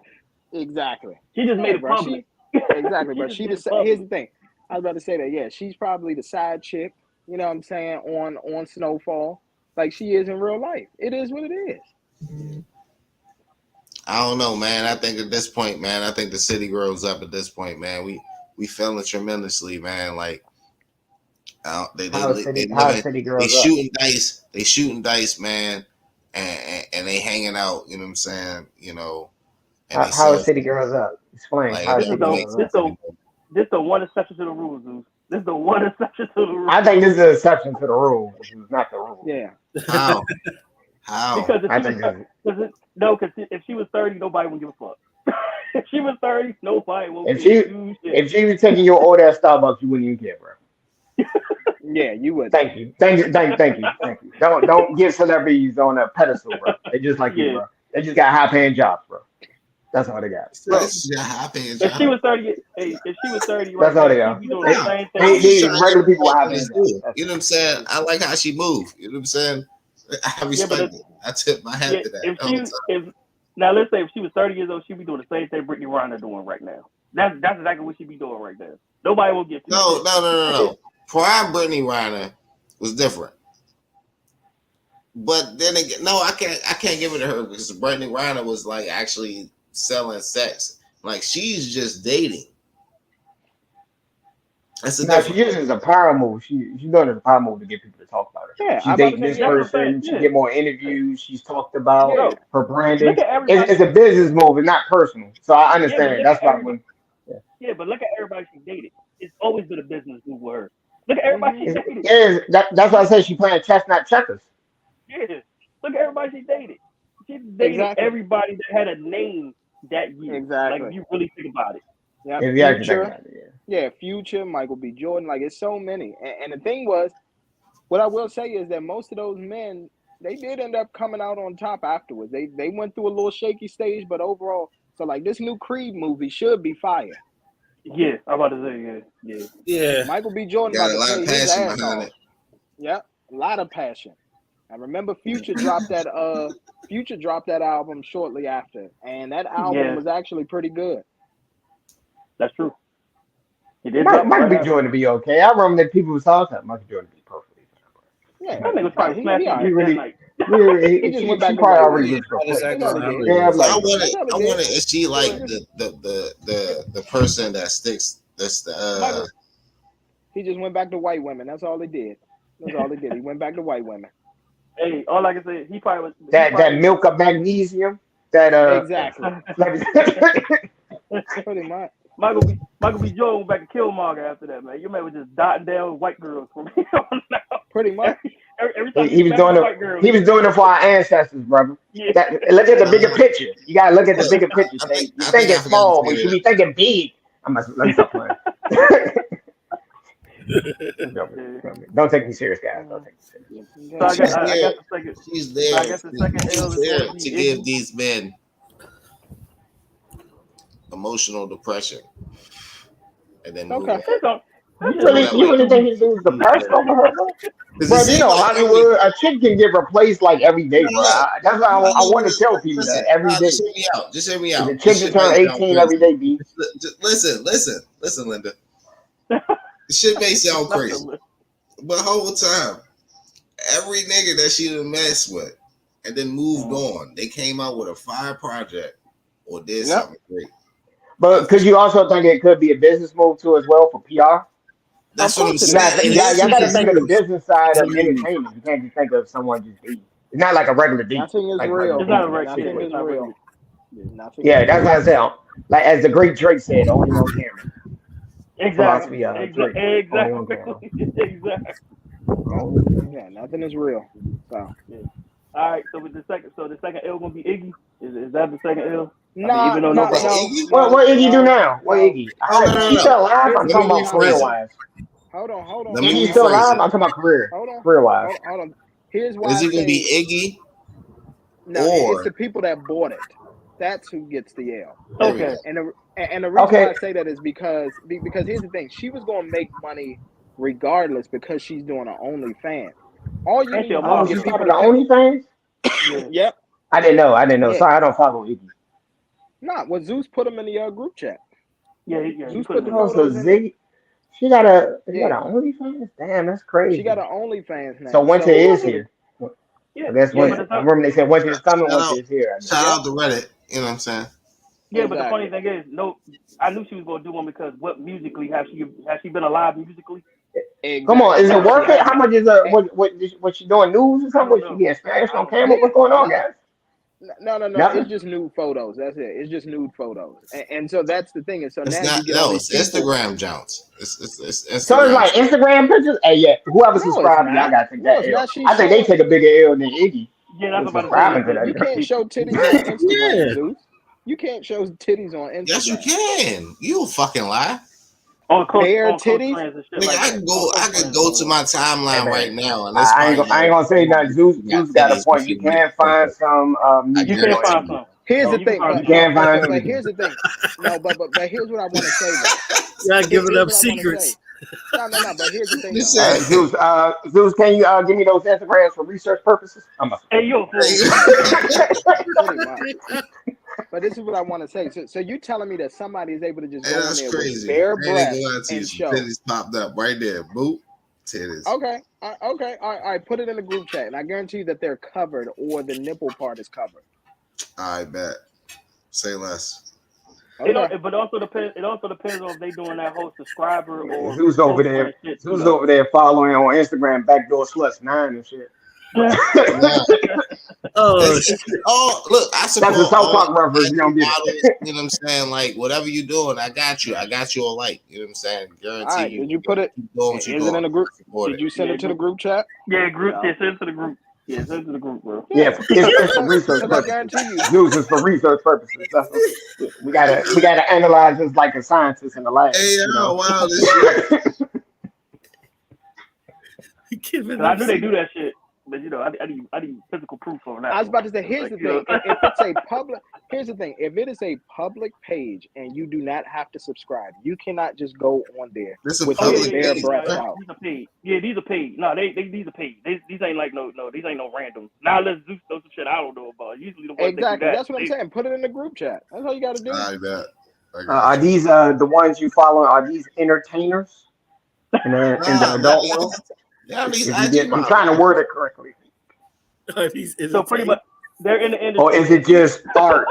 B: exactly.
E: She just made it
B: bro.
E: public.
B: Exactly, bro. Here's the thing. I was about to say that. Yeah, she's probably the side chick. You know what I'm saying on Snowfall, like she is in real life. It is what it is.
D: I don't know, man. I think at this point, man, I think the city grows up at this point, man. We failing tremendously, man. Like they shooting dice. They shooting dice, man, and they hanging out. You know what I'm saying? You know, and
F: how a city grows up. Explain
D: like,
F: how a city grows up.
E: This the one exception to the rules, Zeus. This is the one exception to the rules.
F: I think this is an exception to the rule, which is not the rule.
B: Yeah.
D: How?
E: Because if she was 30, nobody would give a fuck. If she was 30, nobody will.
F: If she was taking your order at Starbucks, you wouldn't even care, bro.
B: Yeah, you would.
F: Thank you. Don't get celebrities on a pedestal, bro. They just like you, bro. They just got high paying jobs, bro. That's all they got.
E: If she was 30,
F: that's all they got. These regular people with high paying jobs.
D: You know what I'm saying? I like how she moved. You know what I'm saying? I respect it. I tip my hat to that.
E: Now let's say if she was 30 years old, she'd be doing the same thing Brittany Renner doing right now. That's exactly what she'd be doing right there. Nobody will get.
D: No. Prime Brittany Renner was different. But then again, no, I can't give it to her because Brittany Renner was like actually selling sex. Like she's just dating.
F: She uses a power move. She's doing a power move to get people to talk about her.
B: Yeah,
F: she's dating this person. She get more interviews. She's talked about her branding. It's a business move. It's not personal. So I understand. That's why when.
E: Yeah, but look at everybody she dated. It's always been a business move with her. Look at everybody she dated.
F: Yeah, that's why I say she's playing chestnut checkers.
E: Yeah, look at everybody she dated. She dated everybody that had a name that year.
B: Exactly.
E: Like if you really think about it.
B: Yeah, Future, Michael B. Jordan, like it's so many. And the thing was, what I will say is that most of those men, they did end up coming out on top afterwards. They went through a little shaky stage, but overall, so like this new Creed movie should be fire.
E: Yeah, I'm about to say
D: yeah.
B: Michael B. Jordan
D: got
B: about
D: a lot
B: to
D: of
B: play his
D: passion
B: ass
D: behind
B: off.
D: it.
B: Yeah, a lot of passion. I remember Future dropped that album shortly after, and that album was actually pretty good.
E: That's true.
F: Michael B. Jordan to be okay. I remember that people was talking about Michael Jordan to be perfectly fine.
B: Yeah,
E: that nigga was probably smashing.
B: He just went back to
F: probably already
D: I wanted. Is she like the person that sticks?
B: He just went back to white women. That's all he did. He went back to white women.
E: Hey, all I can say, he probably was
F: that milk of magnesium.
B: Exactly. Pretty much.
E: Michael B. Jordan went back to Killmonger after that, man. Your man was just dotting down white girls from here on out.
B: Pretty much.
E: Every time
F: he was doing it for our ancestors, brother.
E: Yeah.
F: Look at the bigger picture. You gotta look at the bigger picture. You think it's small, but you should be thinking big. Let me stop playing. Don't take me serious, guys. Don't take me serious.
E: So I guess the second.
D: She's there. To give these men emotional depression, and then move
B: Okay.
D: on.
F: You really think he was depressed over her, bro?
D: Because it
F: But you
D: seemed
F: know,
D: like
F: Hollywood, a chick can get replaced like every day, bro.
D: look,
F: That's why I want to tell people
D: listen,
F: that every day.
D: just hear me out. Just hear me
F: If a
D: out.
F: chick
D: This
F: can
D: shit
F: turn
D: may sound
F: 18 every
D: crazy.
F: day, B.
D: Listen, Linda. This shit may sound crazy, but whole time, every nigga that she done messed with and then moved on, they came out with a fire project or did something great.
F: But could you also think it could be a business move too as well for PR?
D: That's what I'm
F: You got
D: saying.
F: y'all got to think of the business side of entertainment. You can't just think of someone just dating. It's not like a regular date.
B: Nothing is
F: Like
B: real.
E: It's not a
F: regular
E: regular.
B: Nothing is real. Nothing
F: Yeah,
B: is
F: that's
B: real.
F: what I said. Like as the great Drake said, only on camera.
E: Exactly.
F: Philosophy of Drake. Only on camera.
E: Exactly.
B: Yeah, nothing is real. So.
E: Yeah. All right. So with the second L gonna be Iggy. Is that the second L?
B: No.
E: Even though nobody.
F: What Iggy do now? What Iggy? She still alive?
B: Here's
F: I'm
B: the
F: talking
B: thing.
F: about career wise.
B: Hold on.
F: Iggy still alive? I'm talking about career.
B: Hold on.
F: Career wise.
B: Hold on. Here's why
D: Is
B: I
D: it gonna
B: say
D: be Iggy?
B: no. It's the people that bought it. That's who gets the L.
E: Okay.
B: And the reason why I say that is because here's the thing. She was gonna make money regardless because she's doing an OnlyFans. All you need to do is
F: she
B: get people
F: started
B: to
F: the
B: OnlyFans. Yep.
F: I didn't know. Yeah. Sorry, I don't follow Iggy.
B: Nah, well, Zeus put him in the group chat.
E: Yeah.
B: Zeus put the
F: so
B: photos in there.
F: She got an OnlyFans? Damn, that's crazy.
B: She got an OnlyFans now.
F: So winter is here.
E: Yeah.
F: I guess I remember they said winter is coming, winter is here.
D: Shout out to Reddit. You know what I'm saying?
E: Yeah, but the funny thing is, I knew she was gonna do one because what musically has she been alive musically?
B: Exactly.
F: Come on, is it worth it? How much is what she doing news or something? What she getting smashed on camera? What's going on, guys?
B: No.
F: Nothing?
B: It's just nude photos. That's it. It's just nude photos, and so that's the thing. And so
D: it's
B: now
D: not,
B: you get all these
D: Instagram Jones. It's Instagram.
F: So it's like Instagram pictures. Hey, yeah. Whoever subscribed, y'all gotta take that L. I think they take a bigger L than Iggy.
E: Yeah, that's about
B: subscribing to that. You can't show titties on Instagram, Zeus. You can't show titties on Instagram.
D: Yes, you can. You fucking lie.
B: Bare titties.
D: Nigga, I could go to my timeline right now, and
F: I ain't gonna say nothing. Zeus got a point. You can find some.
E: You can find some.
B: Here's the thing.
F: You can't find.
B: But here's the thing. No, but here's what I want to say.
C: Y'all giving up secrets.
B: No. But here's the thing.
F: Zeus, can you give me those Instagrams for research purposes?
E: Hey, yo.
B: But this is what I want to say. So you telling me that somebody is able to just go in there
D: crazy.
B: with bare breasts and show
D: titties popped up right there. Boop. Titties.
B: Okay. All right. Put it in the group chat, and I guarantee you that they're covered or the nipple part is covered.
D: I bet. Say less.
B: Okay.
E: But also depends. It also depends on if they doing that whole subscriber or
F: who's over there. Who's over there following on Instagram backdoor sluts 9 and shit.
D: Look, I support
F: that's a South Park reference. You don't get it.
D: You know what I'm saying? Like whatever you doing, I got you. I got you all like. You know what I'm saying? Guarantee
B: right,
D: you.
B: Did you put it? Is it in the group? Did you send it to the group chat?
E: Yeah, group. Yeah, send it to the group. Yeah, send it to the group, bro.
F: Yeah, it's for research purposes. Use this for research purposes. That's what we gotta analyze this like a scientist in the lab.
D: Hey, wow, this
E: shit. I knew they do that shit. But I need physical proof on that.
B: I was about to say, here's the thing. If it's a public, here's the thing. If it is a public page and you do not have to subscribe, you cannot just go on there with their breath out.
E: These are paid. Yeah, these are paid. No, these are paid. These ain't like these ain't no random. Now let's do some shit I don't know about. Usually the ones
B: exactly. That's what I'm saying. Put it in the group chat. That's all you got to do.
D: I bet.
F: Are these the ones you follow? Are these entertainers in the adult world?
D: Yeah,
F: I'm trying to word it correctly.
E: So pretty much, they're in the industry.
F: Or is it just art?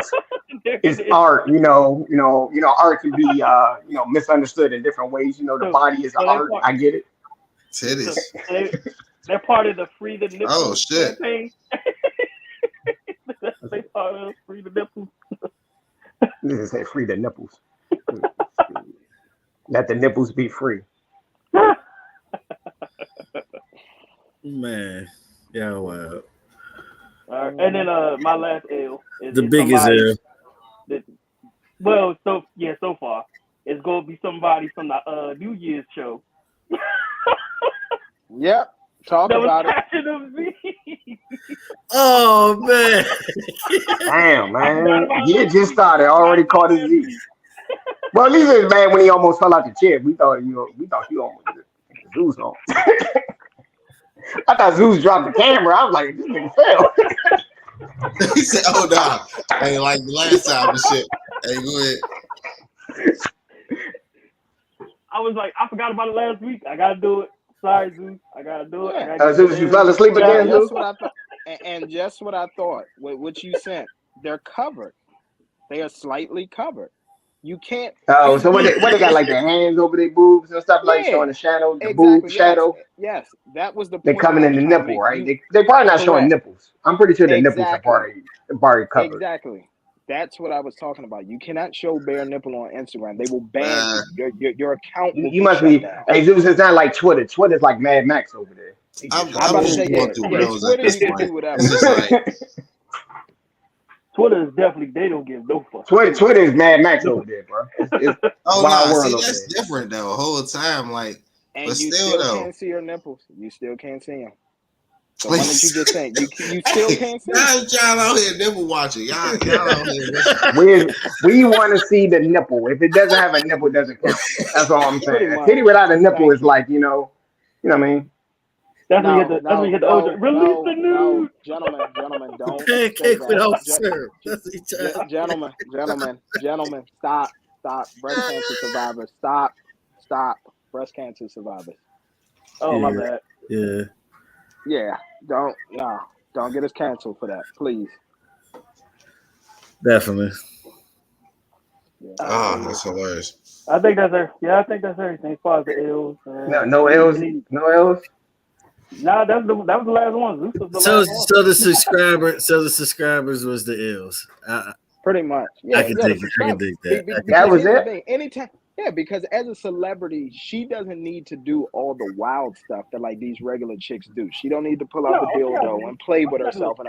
F: It's art. Art can be misunderstood in different ways. The body is art. I get it.
D: Titties.
E: They're part of the Free the Nipples.
D: Oh shit.
E: Campaign. They part of Free the Nipples.
F: This is say free the nipples. Let the nipples be free.
C: Man, yeah, wow.
E: All right. And then my last L is
C: the biggest L.
E: So far it's gonna be somebody from the New Year's show.
B: Yep. Talk about it.
C: Oh man.
F: Damn, man. You just started. Already caught his Z. Well, at least it's bad when he almost fell out the chair. We thought he almost did Zeus on. I thought Zeus dropped the camera. I was like, this nigga fell.
D: He said, "Oh nah, hey, like the last time and shit." Hey, go ahead.
E: I was like, I forgot about it last week. I gotta do it. Sorry, Zeus. I gotta do it.
B: Yeah.
F: Zeus, you fell asleep again, Zeus?
B: Just what I thought. And just what I thought. What you sent, they're covered. They are slightly covered. You can't.
F: Oh, so what they got like their hands over their boobs and stuff like showing the shadow, the boob shadow.
B: Yes, that was the point.
F: They're coming in the nipple, right? They probably not showing nipples. I'm pretty sure the nipples are probably covered.
B: Exactly. That's what I was talking about. You cannot show bare nipple on Instagram. They will ban you. Your account.
F: You must be. Hey, Zeus, it's not like Twitter. Twitter's like Mad Max over there.
B: I'm about to say, Twitter, you can do whatever.
E: Twitter is definitely, they don't give no fuck.
F: Twitter is Mad Max over there, bro. It's
D: wild world over that's there. Different though. The whole time, like,
B: and
D: but
B: you
D: still
B: can't see her nipples. You still can't see them. The one that you just saying, you still can't see.
D: Y'all out here nipple watching. Y'all out here.
F: We want to see the nipple. If it doesn't have a nipple, it doesn't count. That's all I'm saying. A titty without a nipple is like, you know what I mean?
E: That's when you get the OJ. Release the news.
B: Gentlemen, don't.
C: Pancake without syrup.
B: Gentlemen, stop. Breast cancer survivors, stop. Breast cancer survivors.
E: Oh, my bad.
C: Yeah.
B: Yeah, don't get us canceled for that, please.
C: Definitely.
B: Yeah.
D: Oh, that's hilarious.
E: I think that's everything as far as the ills.
F: No ills.
E: Nah, that was the last one.
C: So the subscribers was the ills.
B: Pretty much. Yeah,
C: I can dig that.
F: That was it.
B: Anytime. Yeah, because as a celebrity, she doesn't need to do all the wild stuff that like these regular chicks do. She don't need to pull out the dildo and play with herself.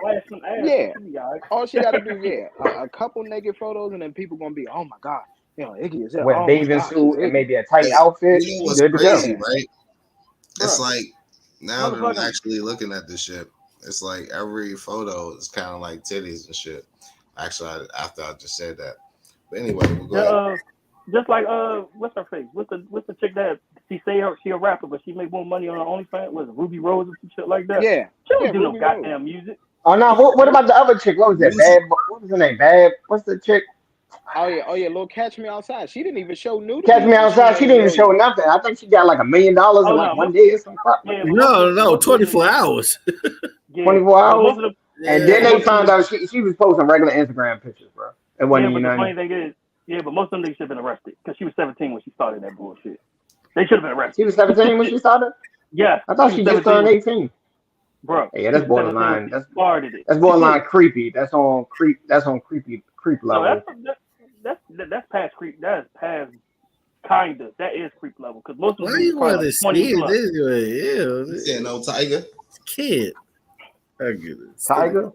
B: All she got to do, a couple naked photos, and then people gonna be, oh my god, Iggy is there.
F: With a bathing suit and maybe a tight outfit.
D: You know what's crazy, right? It's like now that I'm actually looking at this shit, it's like every photo is kind of like titties and shit. Actually, after I just said that, but anyway, we'll go ahead.
E: Just like what's her face? What's the chick that she a rapper, but she make more money on her OnlyFans? Was it Ruby Rose or some shit like that?
B: Yeah,
E: she don't do no goddamn music.
F: Oh no! What about the other chick? What was that? What was her name? What's the chick?
B: Oh yeah, little Catch Me Outside. She didn't even show nudity.
F: Catch Me Outside. She didn't even show nothing. I think she got like $1 million in like one day or something.
C: No, 24 hours.
F: 24 hours. And then they found out she was posting regular Instagram pictures, bro. It wasn't
E: the funny thing is. Yeah, but most of them should have been arrested because she was 17 when she started that bullshit. They should have been arrested.
F: She was 17 when she started?
E: Yeah.
F: I thought she just turned 18.
E: Bro.
F: Yeah, that's borderline. That's borderline creepy. That's on creep level.
E: No, that's past creep. That's past kinda. That is creep level because most of them.
C: Why you want to see this?
D: You said no Tiger?
C: Kid. I get it.
F: Tiger?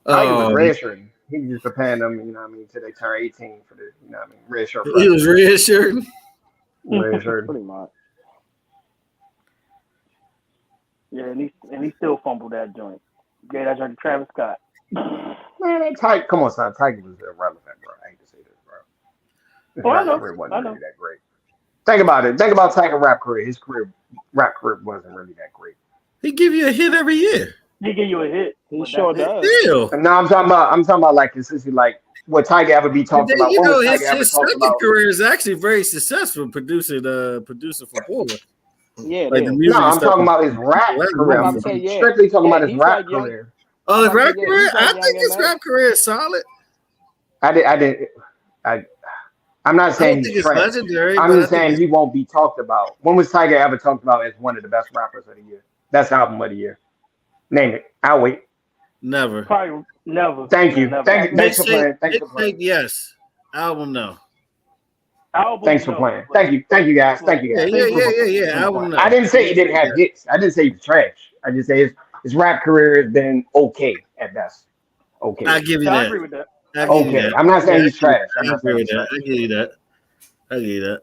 F: Tiger's reassuring. He was preparing them, you know what I mean, till they turn 18 for the, you know what I mean, red shirt.
C: He was reassuring.
F: Red shirt.
B: Pretty much.
E: Yeah, and he still fumbled that joint. Gave that joint to Travis Scott.
F: Man, that Tiger, come on, son. Tiger was irrelevant, bro. I hate to say this, bro. His rap career wasn't really that great. Think about it. Think about Tiger's rap career. His rap career wasn't really that great.
C: He give you a hit every year.
E: He give you a hit.
B: He sure does.
F: No, I'm talking about like consistency, like what Tiger ever be talking about.
C: You know, his second career is actually very successful producing for Porter.
B: Yeah,
C: like
F: I'm talking about his rap career. I'm strictly talking about his rap career.
C: Oh, his rap career? I think his rap career is solid.
F: I'm not saying he's trash.
C: Legendary.
F: I'm just saying he won't be talked about. When was Tiger ever talked about as one of the best rappers of the year? Best album of the year. Name it. I'll wait.
C: Never.
E: Probably never.
F: Thank you.
E: Never.
F: Thanks for playing. Thanks for playing.
C: Yes. Album no.
F: Thanks for playing. Thank you guys. Thank you guys.
C: Yeah. Album no.
F: I didn't say he didn't have hits. I didn't say he was trash. I just say his rap career has been okay at best. Okay.
C: I give you that.
E: I agree with that.
F: Okay. I'm not saying he's trash.
C: I give you that.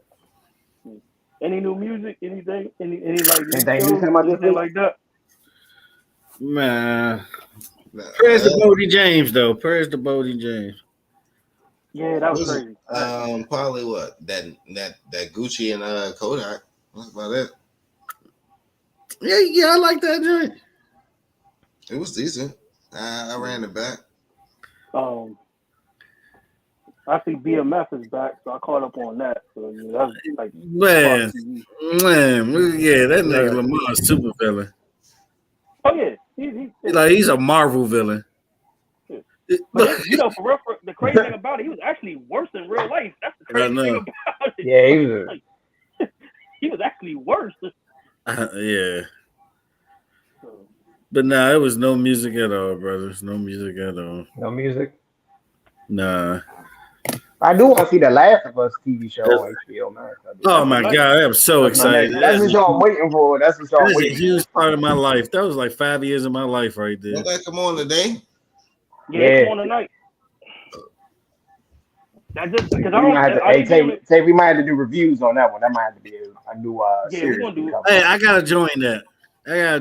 E: Any new music? Anything? Any
F: anything
E: like that?
C: Man. Prayers to Bodie James, though. Prayers to Bodie James.
E: Yeah, that was crazy.
D: Probably what that Gucci and Kodak. That's about it.
C: Yeah, I like that joint.
D: It was decent. I ran it back.
E: I see BMF is back, so I caught up on that. So yeah, that's like
C: man, yeah, that nigga Lamar is super villain.
E: Oh yeah,
C: he's a Marvel villain.
E: Yeah. But for real, the crazy thing about it, he was actually worse in real life. That's the crazy thing about it.
F: Yeah, he was.
E: He was actually worse.
C: Yeah. But nah, it was no music at all, brothers. No music at all.
F: No music?
C: Nah.
F: I do want to see the Last of Us TV show on HBO Max.
C: Oh my God, I'm so excited.
F: That's what y'all waiting for. That's what y'all waiting for.
C: That's a huge part of my life. That was like 5 years of my life right there.
D: Will that come on today?
E: Yeah, come on tonight. That's just because
F: say we might have to do reviews on that one. That might have to be a new series.
E: We're gonna do.
C: Hey, I gotta join that. I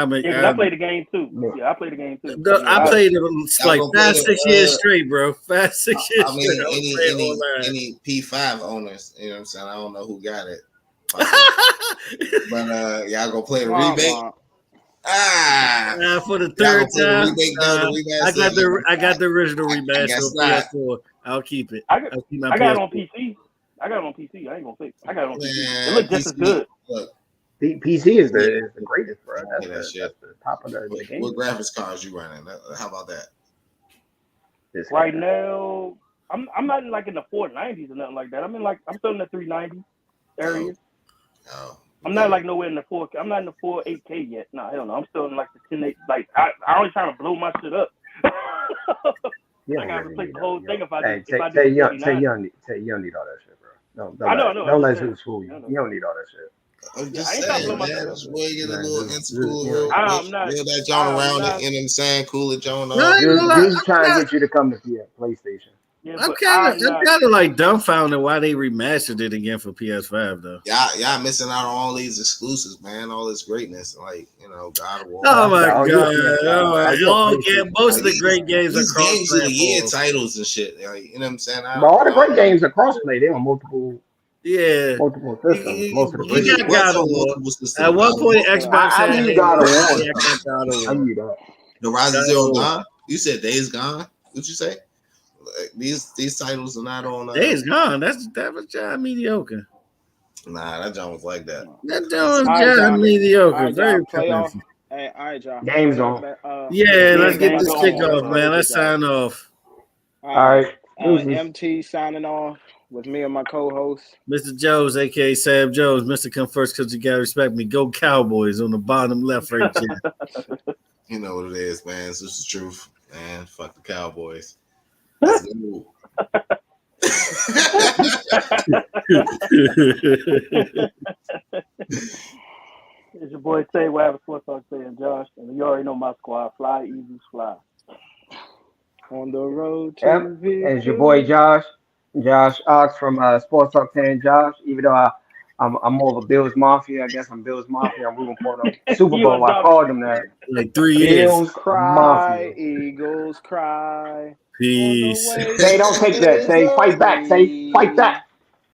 E: played the game too. Yeah, I played the game too.
C: I played it like 5-6 years straight, bro. 5-6 years.
D: I mean, any P5 owners, you know what I'm saying? I don't know who got it, but y'all gonna play the remake.
C: For the third time, I got the original remaster on PS4. I'll keep it.
E: I got it on PC. I ain't gonna fix. I got it on PC. It looks just as good.
F: Look, PC is the greatest, bro. That's the top of the game.
D: What graphics cards you running? How about that?
E: Right now, I'm not like in the 490s or nothing like that. I'm still in the 390 area. I'm not like nowhere in the 4K. I'm not in the 8K yet. No, hell no. I'm still in like the 1080. Like I always trying to blow my shit up. I gotta replace the whole thing if I do.
F: Say you don't need all that shit, bro.
E: I know.
F: Don't let it fool you. You don't need all that shit.
D: I'm just saying, man. That's where you get a little intercool. That John around it, you know what I'm saying? Cool it, John.
F: Just trying to get you to come to PlayStation.
E: Yeah,
C: I'm kind of like dumbfounded why they remastered it again for PS5 though.
D: Y'all missing out on all these exclusives, man. All this greatness, like God of War.
C: Oh my God! Most of the great games are
D: crossplay. Year titles and shit. Like, you know what I'm saying?
F: But all the great games are crossplay. They're on multiple.
C: Yeah,
F: multiple systems. Most of the
C: you got God of War. At one point, Xbox had
F: God of War.
D: I need that. The Rise of Zero Dawn. You said Days Gone. What'd you say? These titles are not on.
C: Days Gone. That was just mediocre.
D: Nah, that John was like that.
C: That John was just mediocre. Very
B: playoff. Hey, all right, John.
F: Game's on.
C: Let's get this kickoff, man. Let's sign off.
F: All right.
B: MT signing off with me and my co-host,
C: Mr. Jones, aka Sam Jones. Mr. Come First because you gotta respect me. Go Cowboys on the bottom left right there.
D: You know what it is, man. It's just the truth, man. Fuck the Cowboys.
E: It's your boy Tay, whatever Sports Talk Tay and Josh, and you already know my squad. Fly, Eagles, fly.
B: On the road to
F: and it's your boy Josh Ox from Sports Talk Tay and Josh. Even though I'm more of a Bills Mafia, I guess I'm Bills Mafia. I'm rooting for them. Super Bowl, I called them that.
C: Like 3 years.
B: Bills cry, Mafia. Eagles cry.
C: Peace.
F: Say don't take that. Say fight back. Say fight back.